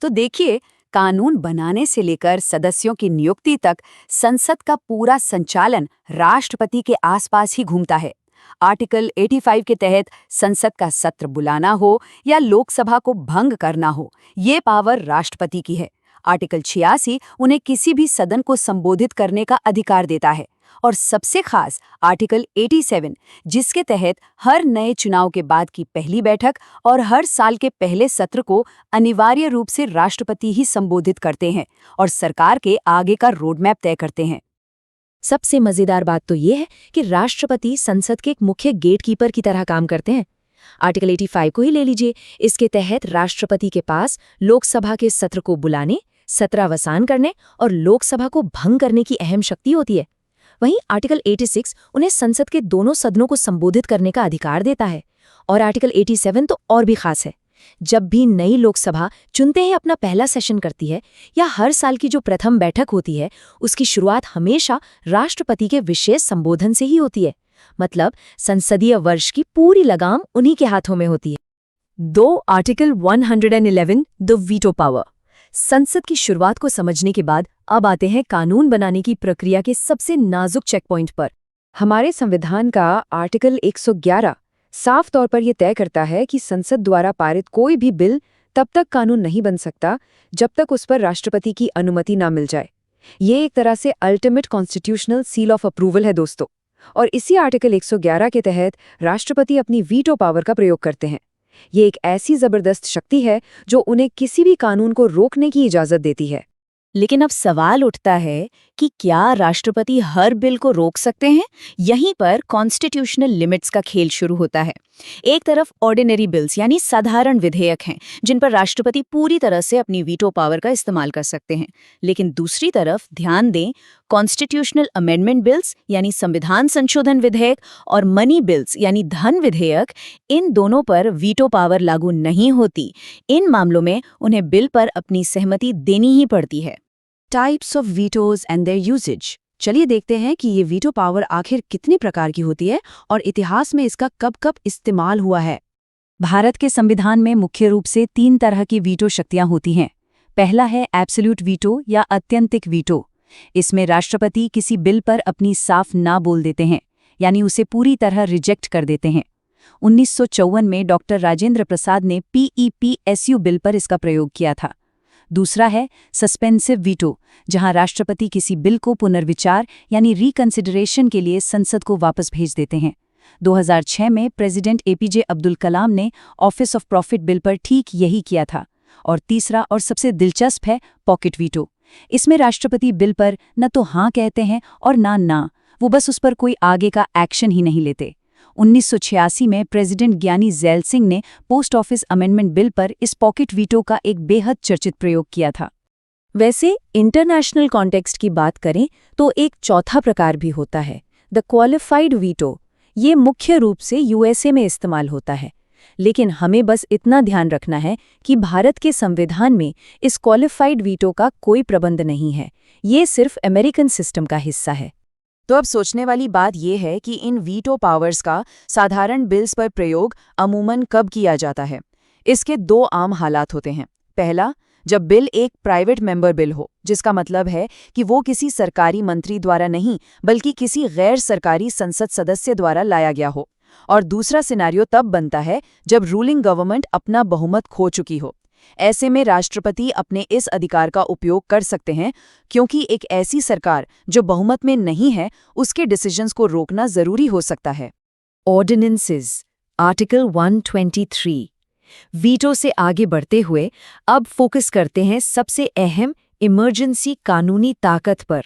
[SPEAKER 7] तो देखिए, कानून बनाने से लेकर सदस्यों की नियुक्ति तक संसद का पूरा संचालन राष्ट्रपति के आसपास ही घूमता है। आर्टिकल 85 के तहत संसद का सत्र बुलाना हो या लोकसभा को भंग करना हो, ये पावर राष्ट्रपति की है। आर्टिकल 86 उन्हें किसी भी सदन को संबोधित करने का अधिकार देता है। और सबसे खास आर्टिकल 87, जिसके तहत हर नए चुनाव के बाद की पहली बैठक और हर साल के पहले सत्र को अनिवार्य रूप से राष्ट्रपति ही संबोधित करते हैं और सरकार के आगे का रोडमैप तय करते हैं।
[SPEAKER 6] सबसे मजेदार बात तो ये है कि राष्ट्रपति संसद के एक मुख्य गेटकीपर की तरह काम करते हैं। आर्टिकल 85 को ही ले लीजिए, इसके तहत राष्ट्रपति के पास लोकसभा के सत्र को बुलाने, सत्रावसान करने और लोकसभा को भंग करने की अहम शक्ति होती है। वहीं आर्टिकल 86 उन्हें संसद के दोनों सदनों को संबोधित करने का अधिकार देता है। और आर्टिकल 87 तो और भी खास है। जब भी नई लोकसभा चुनते ही अपना पहला सेशन करती है या हर साल की जो प्रथम बैठक होती है, उसकी शुरुआत हमेशा राष्ट्रपति के विशेष संबोधन से ही होती है। मतलब संसदीय वर्ष की पूरी लगाम उन्हीं के हाथों में होती है। Article 111 the veto power. संसद की शुरुआत को समझने के बाद अब आते हैं कानून बनाने की प्रक्रिया के सबसे नाजुक चेक पॉइंट पर। हमारे संविधान का आर्टिकल 111 साफ तौर पर यह तय करता है कि संसद द्वारा पारित कोई भी बिल तब तक कानून नहीं बन सकता जब तक उस पर राष्ट्रपति की अनुमति ना मिल जाए। ये एक तरह से ultimate constitutional seal of approval है दोस्तों। और इसी आर्टिकल 111 के तहत राष्ट्रपति अपनी वीटो पावर का प्रयोग करते हैं। ये एक ऐसी जबरदस्त शक्ति है जो उन्हें किसी भी कानून को रोकने की इजाजत देती है।
[SPEAKER 4] लेकिन अब सवाल उठता है कि क्या राष्ट्रपति हर बिल को रोक सकते हैं? यहीं पर कॉन्स्टिट्यूशनल लिमिट्स का खेल शुरू होता है। एक तरफ ऑर्डिनरी बिल्स यानी साधारण विधेयक हैं, जिन पर राष्ट्रपति पूरी तरह से अपनी वीटो पावर का इस्तेमाल कर सकते हैं। लेकिन दूसरी तरफ ध्यान दें, कॉन्स्टिट्यूशनल अमेंडमेंट बिल्स यानी संविधान संशोधन विधेयक और मनी बिल्स यानी धन विधेयक, इन दोनों पर वीटो पावर लागू नहीं होती। इन मामलों में उन्हें बिल पर अपनी सहमति देनी ही पड़ती है।
[SPEAKER 6] Types of vetoes and their usages. चलिए देखते हैं कि ये वीटो पावर आखिर कितने प्रकार की होती है और इतिहास में इसका कब कब इस्तेमाल हुआ है। भारत के संविधान में मुख्य रूप से 3 तरह की वीटो शक्तियां होती हैं। पहला है एब्सोल्यूट वीटो या अत्यंतिक वीटो। इसमें राष्ट्रपति किसी बिल पर अपनी साफ ना बोल देते हैं, यानी उसे पूरी तरह रिजेक्ट कर देते हैं। 1954 में डॉक्टर राजेंद्र प्रसाद ने PEPSU बिल पर इसका प्रयोग किया था। दूसरा है सस्पेंसिव वीटो, जहां राष्ट्रपति किसी बिल को पुनर्विचार यानी रिकंसिडरेशन के लिए संसद को वापस भेज देते हैं। 2006 में प्रेसिडेंट APJ अब्दुल कलाम ने ऑफिस ऑफ प्रॉफिट बिल पर ठीक यही किया था। और तीसरा और सबसे दिलचस्प है पॉकेट वीटो। इसमें राष्ट्रपति बिल पर न तो हाँ कहते हैं और ना, वो बस उस पर कोई आगे का एक्शन ही नहीं लेते। 1986 में प्रेसिडेंट ज्ञानी ज़ैल सिंह ने पोस्ट ऑफिस अमेंडमेंट बिल पर इस पॉकेट वीटो का एक बेहद चर्चित प्रयोग किया था।
[SPEAKER 4] वैसे इंटरनेशनल कॉन्टेक्स्ट की बात करें तो एक चौथा प्रकार भी होता है, द क्वालिफाइड वीटो। ये मुख्य रूप से USA में इस्तेमाल होता है। लेकिन हमें बस इतना ध्यान रखना है कि भारत के संविधान में इस क्वालिफाइड वीटो का कोई प्रबंध नहीं है। ये सिर्फ अमेरिकन सिस्टम का हिस्सा है।
[SPEAKER 6] तो अब सोचने वाली बात यह है कि इन वीटो पावर्स का साधारण बिल्स पर प्रयोग अमूमन कब किया जाता है। इसके 2 आम हालात होते हैं। पहला, जब बिल एक प्राइवेट मेंबर बिल हो, जिसका मतलब है कि वो किसी सरकारी मंत्री द्वारा नहीं बल्कि किसी गैर सरकारी संसद सदस्य द्वारा लाया गया हो। और दूसरा सिनेरियो तब बनता है जब रूलिंग गवर्नमेंट अपना बहुमत खो चुकी हो। ऐसे में राष्ट्रपति अपने इस अधिकार का उपयोग कर सकते हैं, क्योंकि एक ऐसी सरकार जो बहुमत में नहीं है उसके डिसीजंस को रोकना जरूरी हो सकता है।
[SPEAKER 4] Ordinances, article 123। वीटो से आगे बढ़ते हुए अब फोकस करते हैं सबसे अहम इमरजेंसी कानूनी ताकत पर।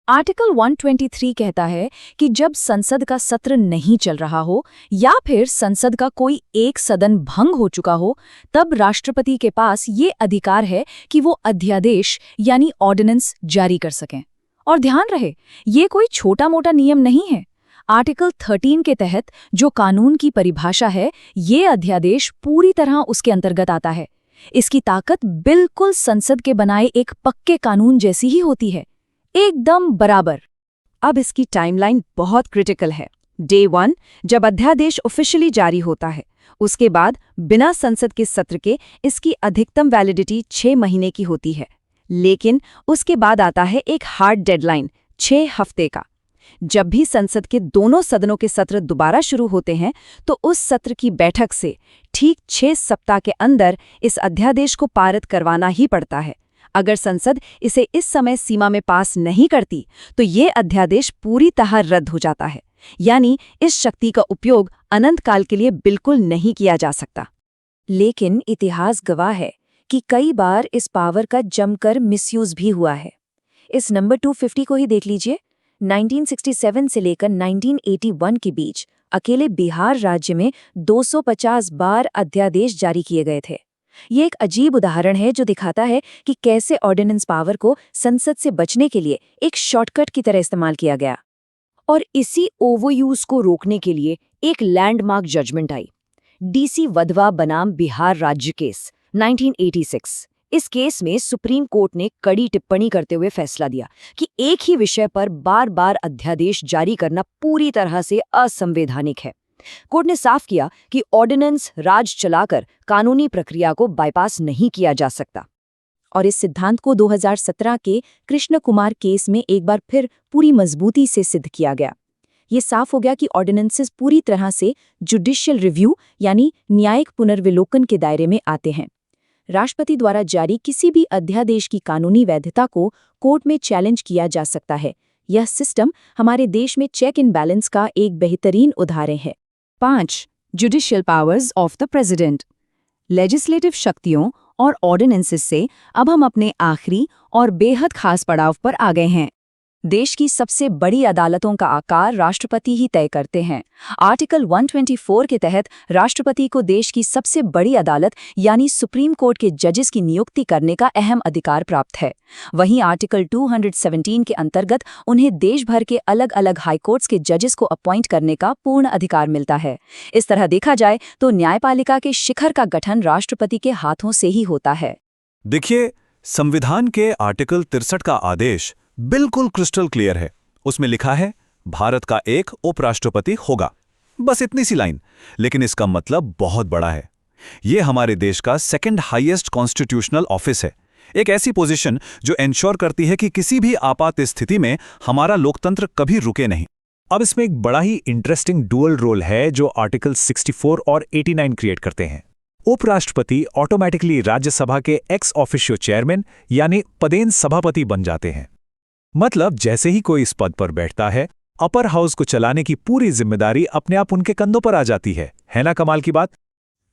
[SPEAKER 6] आर्टिकल 123 कहता है कि जब संसद का सत्र नहीं चल रहा हो या फिर संसद का कोई एक सदन भंग हो चुका हो, तब राष्ट्रपति के पास ये अधिकार है कि वो अध्यादेश यानी ऑर्डिनेंस जारी कर सकें। और ध्यान रहे, ये कोई छोटा मोटा नियम नहीं है। आर्टिकल 13 के तहत जो कानून की परिभाषा है, ये अध्यादेश पूरी तरह उसके अंतर्गत आता है। इसकी ताकत बिल्कुल संसद के बनाए एक पक्के कानून जैसी ही होती है, एकदम बराबर।
[SPEAKER 5] अब इसकी टाइमलाइन बहुत क्रिटिकल है। डे 1 जब अध्यादेश ऑफिशियली जारी होता है, उसके बाद बिना संसद के सत्र के इसकी अधिकतम वैलिडिटी 6 महीने की होती है। लेकिन उसके बाद आता है एक हार्ड डेडलाइन 6 हफ्ते का। जब भी संसद के दोनों सदनों के सत्र दोबारा शुरू होते हैं, तो उस सत्र की बैठक से ठीक 6 सप्ताह के अंदर इस अध्यादेश को पारित करवाना ही पड़ता है। अगर संसद इसे इस समय सीमा में पास नहीं करती, तो ये अध्यादेश पूरी तरह रद्द हो जाता है। यानी इस शक्ति का उपयोग अनंत काल के लिए बिल्कुल नहीं किया जा सकता।
[SPEAKER 6] लेकिन इतिहास गवाह है कि कई बार इस पावर का जमकर मिसयूज भी हुआ है। इस नंबर 250 को ही देख लीजिए। 1967 से लेकर 1981 के बीच अकेले बिहार राज्य में 250 बार अध्यादेश जारी किए गए थे। ये एक अजीब उदाहरण है जो दिखाता है कि कैसे ऑर्डिनेंस पावर को संसद से बचने के लिए एक शॉर्टकट की तरह इस्तेमाल किया गया।
[SPEAKER 4] और इसी ओवरयूज को रोकने के लिए एक लैंडमार्क जजमेंट आई, डीसी वधवा बनाम बिहार राज्य केस 1986। इस केस में सुप्रीम कोर्ट ने कड़ी टिप्पणी करते हुए फैसला दिया कि एक ही विषय पर बार बार अध्यादेश जारी करना पूरी तरह से असंवैधानिक है। कोर्ट ने साफ किया कि ऑर्डिनेंस राज चलाकर कानूनी प्रक्रिया को बाईपास नहीं किया जा सकता।
[SPEAKER 6] और इस सिद्धांत को 2017 के कृष्ण कुमार केस में एक बार फिर पूरी मजबूती से सिद्ध किया गया। ये साफ हो गया कि ऑर्डिनेंसेस पूरी तरह से जुडिशियल रिव्यू यानी न्यायिक पुनर्विलोकन के दायरे में आते हैं। राष्ट्रपति द्वारा जारी किसी भी अध्यादेश की कानूनी वैधता को कोर्ट में चैलेंज किया जा सकता है। यह सिस्टम हमारे देश में चेक एंड बैलेंस का एक बेहतरीन उदाहरण है।
[SPEAKER 4] 5. Judicial powers of the president. Legislative शक्तियों और ऑर्डिनेंसेस से अब हम अपने आखिरी और बेहद खास पड़ाव पर आ गए हैं।
[SPEAKER 6] देश की सबसे बड़ी अदालतों का आकार राष्ट्रपति ही तय करते हैं। आर्टिकल 124 के तहत राष्ट्रपति को देश की सबसे बड़ी अदालत यानी सुप्रीम कोर्ट के जजेस की नियुक्ति करने का अहम अधिकार प्राप्त है। वहीं आर्टिकल 217 के अंतर्गत उन्हें देश भर के अलग अलग हाईकोर्ट्स के जजेस को अपॉइंट करने का पूर्ण अधिकार मिलता है। इस तरह देखा जाए तो न्यायपालिका के शिखर का गठन राष्ट्रपति के हाथों से ही होता है।
[SPEAKER 3] देखिए, संविधान के आर्टिकल 63 का आदेश बिल्कुल क्रिस्टल क्लियर है। उसमें लिखा है भारत का एक उपराष्ट्रपति होगा। बस इतनी सी लाइन, लेकिन इसका मतलब बहुत बड़ा है। यह हमारे देश का सेकंड हाईएस्ट कॉन्स्टिट्यूशनल ऑफिस है, एक ऐसी पोजीशन जो एंश्योर करती है कि किसी भी आपात स्थिति में हमारा लोकतंत्र कभी रुके नहीं।
[SPEAKER 1] अब इसमें एक बड़ा ही इंटरेस्टिंग डुअल रोल है जो आर्टिकल 64 और 89 क्रिएट करते हैं। उपराष्ट्रपति ऑटोमेटिकली राज्यसभा के एक्स ऑफिशियो चेयरमैन यानी पदेन सभापति बन जाते हैं। मतलब जैसे ही कोई इस पद पर बैठता है, अपर हाउस को चलाने की पूरी जिम्मेदारी अपने आप उनके कंधों पर आ जाती है ना कमाल की बात?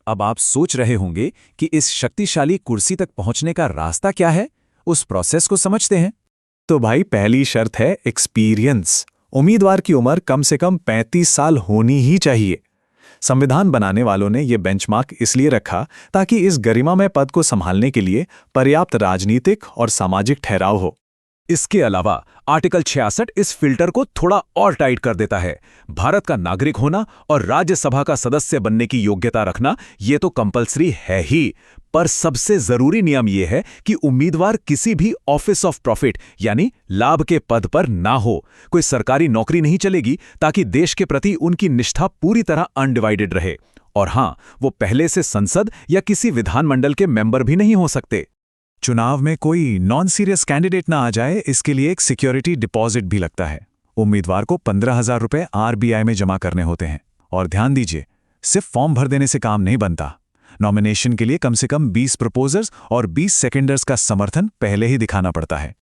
[SPEAKER 1] अब आप सोच रहे होंगे कि इस शक्तिशाली कुर्सी तक पहुंचने का रास्ता क्या है। उस प्रोसेस को समझते हैं तो भाई पहली शर्त है एक्सपीरियंस। उम्मीदवार की उम्र कम से कम 35 साल होनी ही चाहिए। संविधान बनाने वालों ने यह बेंचमार्क इसलिए रखा ताकि इस गरिमामय पद को संभालने के लिए पर्याप्त राजनीतिक और सामाजिक ठहराव हो। इसके अलावा आर्टिकल 66 इस फिल्टर को थोड़ा और टाइट कर देता है। भारत का नागरिक होना और राज्यसभा का सदस्य बनने की योग्यता रखना ये तो कंपलसरी है ही, पर सबसे जरूरी नियम यह है कि उम्मीदवार किसी भी ऑफिस ऑफ प्रॉफिट यानी लाभ के पद पर ना हो। कोई सरकारी नौकरी नहीं चलेगी, ताकि देश के प्रति उनकी निष्ठा पूरी तरह अनडिवाइडेड रहे। और हां, वो पहले से संसद या किसी विधानमंडल के मेंबर भी नहीं हो सकते। चुनाव में कोई नॉन सीरियस कैंडिडेट ना आ जाए, इसके लिए एक सिक्योरिटी डिपॉजिट भी लगता है। उम्मीदवार को 15,000 रुपए आरबीआई में जमा करने होते हैं। और ध्यान दीजिए, सिर्फ फॉर्म भर देने से काम नहीं बनता। नॉमिनेशन के लिए कम से कम 20 प्रपोजर्स और 20 सेकेंडर्स का समर्थन पहले ही दिखाना पड़ता है।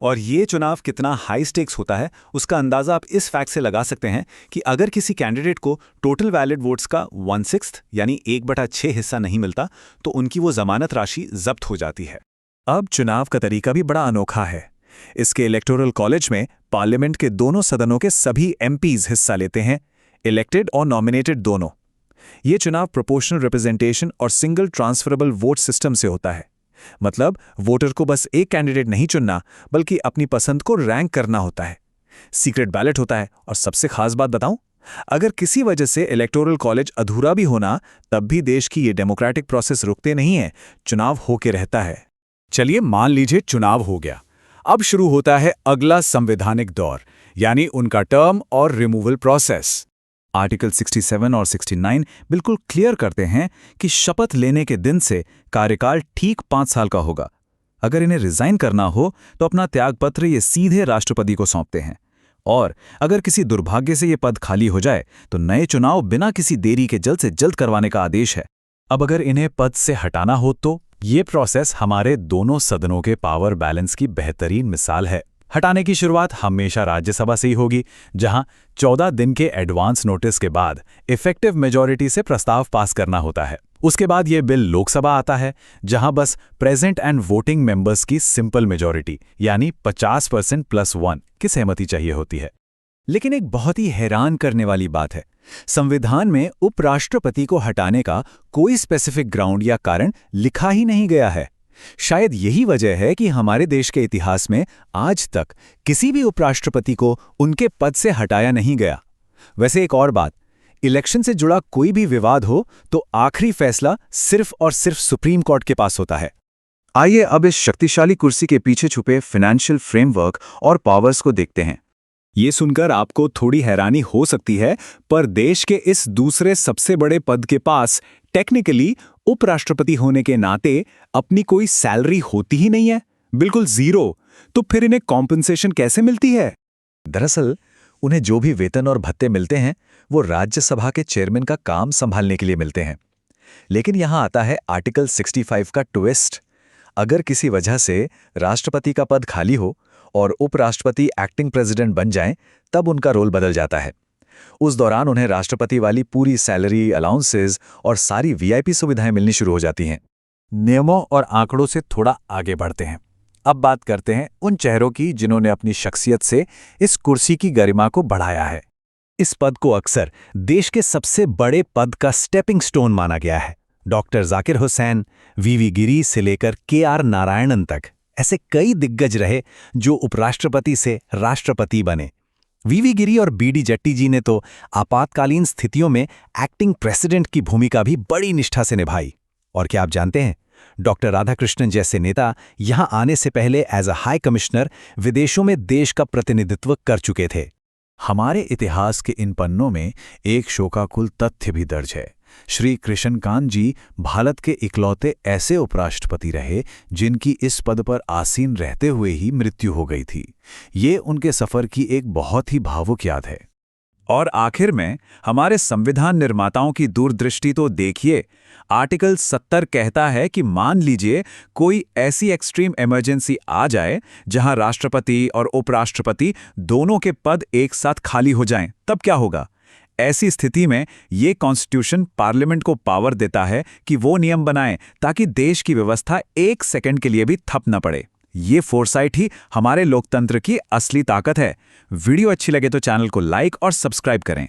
[SPEAKER 3] और ये चुनाव कितना हाई स्टेक्स होता है उसका अंदाजा आप इस फैक्ट से लगा सकते हैं कि अगर किसी कैंडिडेट को टोटल वैलिड वोट्स का 1/6 यानी 1/6 हिस्सा नहीं मिलता, तो उनकी वो जमानत राशि जब्त हो जाती है।
[SPEAKER 1] अब चुनाव का तरीका भी बड़ा अनोखा है।
[SPEAKER 3] इसके इलेक्टोरल कॉलेज में पार्लियामेंट के दोनों सदनों के सभी एमपीज हिस्सा लेते हैं, इलेक्टेड और नॉमिनेटेड दोनों। ये चुनाव प्रोपोर्शनल रिप्रेजेंटेशन और सिंगल ट्रांसफरेबल वोट सिस्टम से होता है। मतलब वोटर को बस एक कैंडिडेट नहीं चुनना, बल्कि अपनी पसंद को रैंक करना होता है। सीक्रेट बैलेट होता है, और सबसे खास बात बताऊं, अगर किसी वजह से इलेक्टोरल कॉलेज अधूरा भी होना, तब भी देश की ये डेमोक्रेटिक प्रोसेस रुकते नहीं है, चुनाव होके रहता है।
[SPEAKER 1] चलिए मान लीजिए चुनाव हो गया। अब शुरू होता है अगला संवैधानिक दौर, यानी उनका टर्म और रिमूवल प्रोसेस।
[SPEAKER 2] आर्टिकल 67 और 69 बिल्कुल क्लियर करते हैं कि शपथ लेने के दिन से कार्यकाल ठीक 5 साल का होगा। अगर इन्हें रिजाइन करना हो तो अपना त्यागपत्र ये सीधे राष्ट्रपति को सौंपते हैं, और अगर किसी दुर्भाग्य से ये पद खाली हो जाए तो नए चुनाव बिना किसी देरी के जल्द से जल्द करवाने का आदेश है।
[SPEAKER 1] अब अगर इन्हें पद से हटाना हो तो ये प्रोसेस हमारे दोनों सदनों के पावर बैलेंस की बेहतरीन मिसाल है। हटाने की शुरुआत हमेशा राज्यसभा से ही होगी, जहां 14 दिन के एडवांस नोटिस के बाद इफेक्टिव मेजॉरिटी से प्रस्ताव पास करना होता है। उसके बाद ये बिल लोकसभा आता है, जहां बस प्रेजेंट एंड वोटिंग मेंबर्स की सिंपल मेजॉरिटी यानी 50% + 1 की सहमति चाहिए होती है।
[SPEAKER 2] लेकिन एक बहुत ही हैरान करने वाली बात है, संविधान में उपराष्ट्रपति को हटाने का कोई स्पेसिफिक ग्राउंड या कारण लिखा ही नहीं गया है। शायद यही वजह है कि हमारे देश के इतिहास में आज तक किसी भी उपराष्ट्रपति को उनके पद से हटाया नहीं गया। वैसे एक और बात, इलेक्शन से जुड़ा कोई भी विवाद हो तो आखिरी फैसला सिर्फ और सिर्फ सुप्रीम कोर्ट के पास होता है। आइए अब इस शक्तिशाली कुर्सी के पीछे छुपे फाइनेंशियल फ्रेमवर्क और पावर्स को देखते हैं।
[SPEAKER 1] ये सुनकर आपको थोड़ी हैरानी हो सकती है, पर देश के इस दूसरे सबसे बड़े पद के पास टेक्निकली उपराष्ट्रपति होने के नाते अपनी कोई सैलरी होती ही नहीं है, बिल्कुल जीरो। तो फिर इन्हें कॉम्पेंसेशन कैसे मिलती है?
[SPEAKER 2] दरअसल उन्हें जो भी वेतन और भत्ते मिलते हैं वो राज्यसभा के चेयरमैन का काम संभालने के लिए मिलते हैं। लेकिन यहां आता है आर्टिकल 65 का ट्विस्ट। अगर किसी वजह से राष्ट्रपति का पद खाली हो और उपराष्ट्रपति एक्टिंग प्रेसिडेंट बन जाएं, तब उनका रोल बदल जाता है। उस दौरान उन्हें राष्ट्रपति वाली पूरी सैलरी, अलाउंसेस और सारी वीआईपी सुविधाएं मिलनी शुरू हो जाती हैं।
[SPEAKER 1] नियमों और आंकड़ों से थोड़ा आगे बढ़ते हैं। अब बात करते हैं उन चेहरों की जिन्होंने अपनी शख्सियत से इस कुर्सी की गरिमा को बढ़ाया है। इस पद को अक्सर देश के सबसे बड़े पद का स्टेपिंग स्टोन माना गया है। डॉक्टर जाकिर हुसैन, वीवी गिरी से लेकर केआर नारायणन तक ऐसे कई दिग्गज रहे जो उपराष्ट्रपति से राष्ट्रपति बने। वीवी गिरी और बीडी जट्टी जी ने तो आपातकालीन स्थितियों में एक्टिंग प्रेसिडेंट की भूमिका भी बड़ी निष्ठा से निभाई। और क्या आप जानते हैं, डॉक्टर राधाकृष्णन जैसे नेता यहां आने से पहले एज अ हाई कमिश्नर विदेशों में देश का प्रतिनिधित्व कर चुके थे। हमारे इतिहास के इन पन्नों में एक शोकाकुल तथ्य भी दर्ज है। श्री कृष्णकांत जी भारत के इकलौते ऐसे उपराष्ट्रपति रहे जिनकी इस पद पर आसीन रहते हुए ही मृत्यु हो गई थी। ये उनके सफर की एक बहुत ही भावुक याद है। और आखिर में हमारे संविधान निर्माताओं की दूरदृष्टि तो देखिए। आर्टिकल 70 कहता है कि मान लीजिए कोई ऐसी एक्सट्रीम इमरजेंसी आ जाए जहां राष्ट्रपति और उपराष्ट्रपति दोनों के पद एक साथ खाली हो जाएं, तब क्या होगा? ऐसी स्थिति में ये कॉन्स्टिट्यूशन पार्लियामेंट को पावर देता है कि वो नियम बनाए ताकि देश की व्यवस्था एक सेकंड के लिए भी थप न पड़े। ये फोरसाइट ही हमारे लोकतंत्र की असली ताकत है। वीडियो अच्छी लगे तो चैनल को लाइक और सब्सक्राइब करें।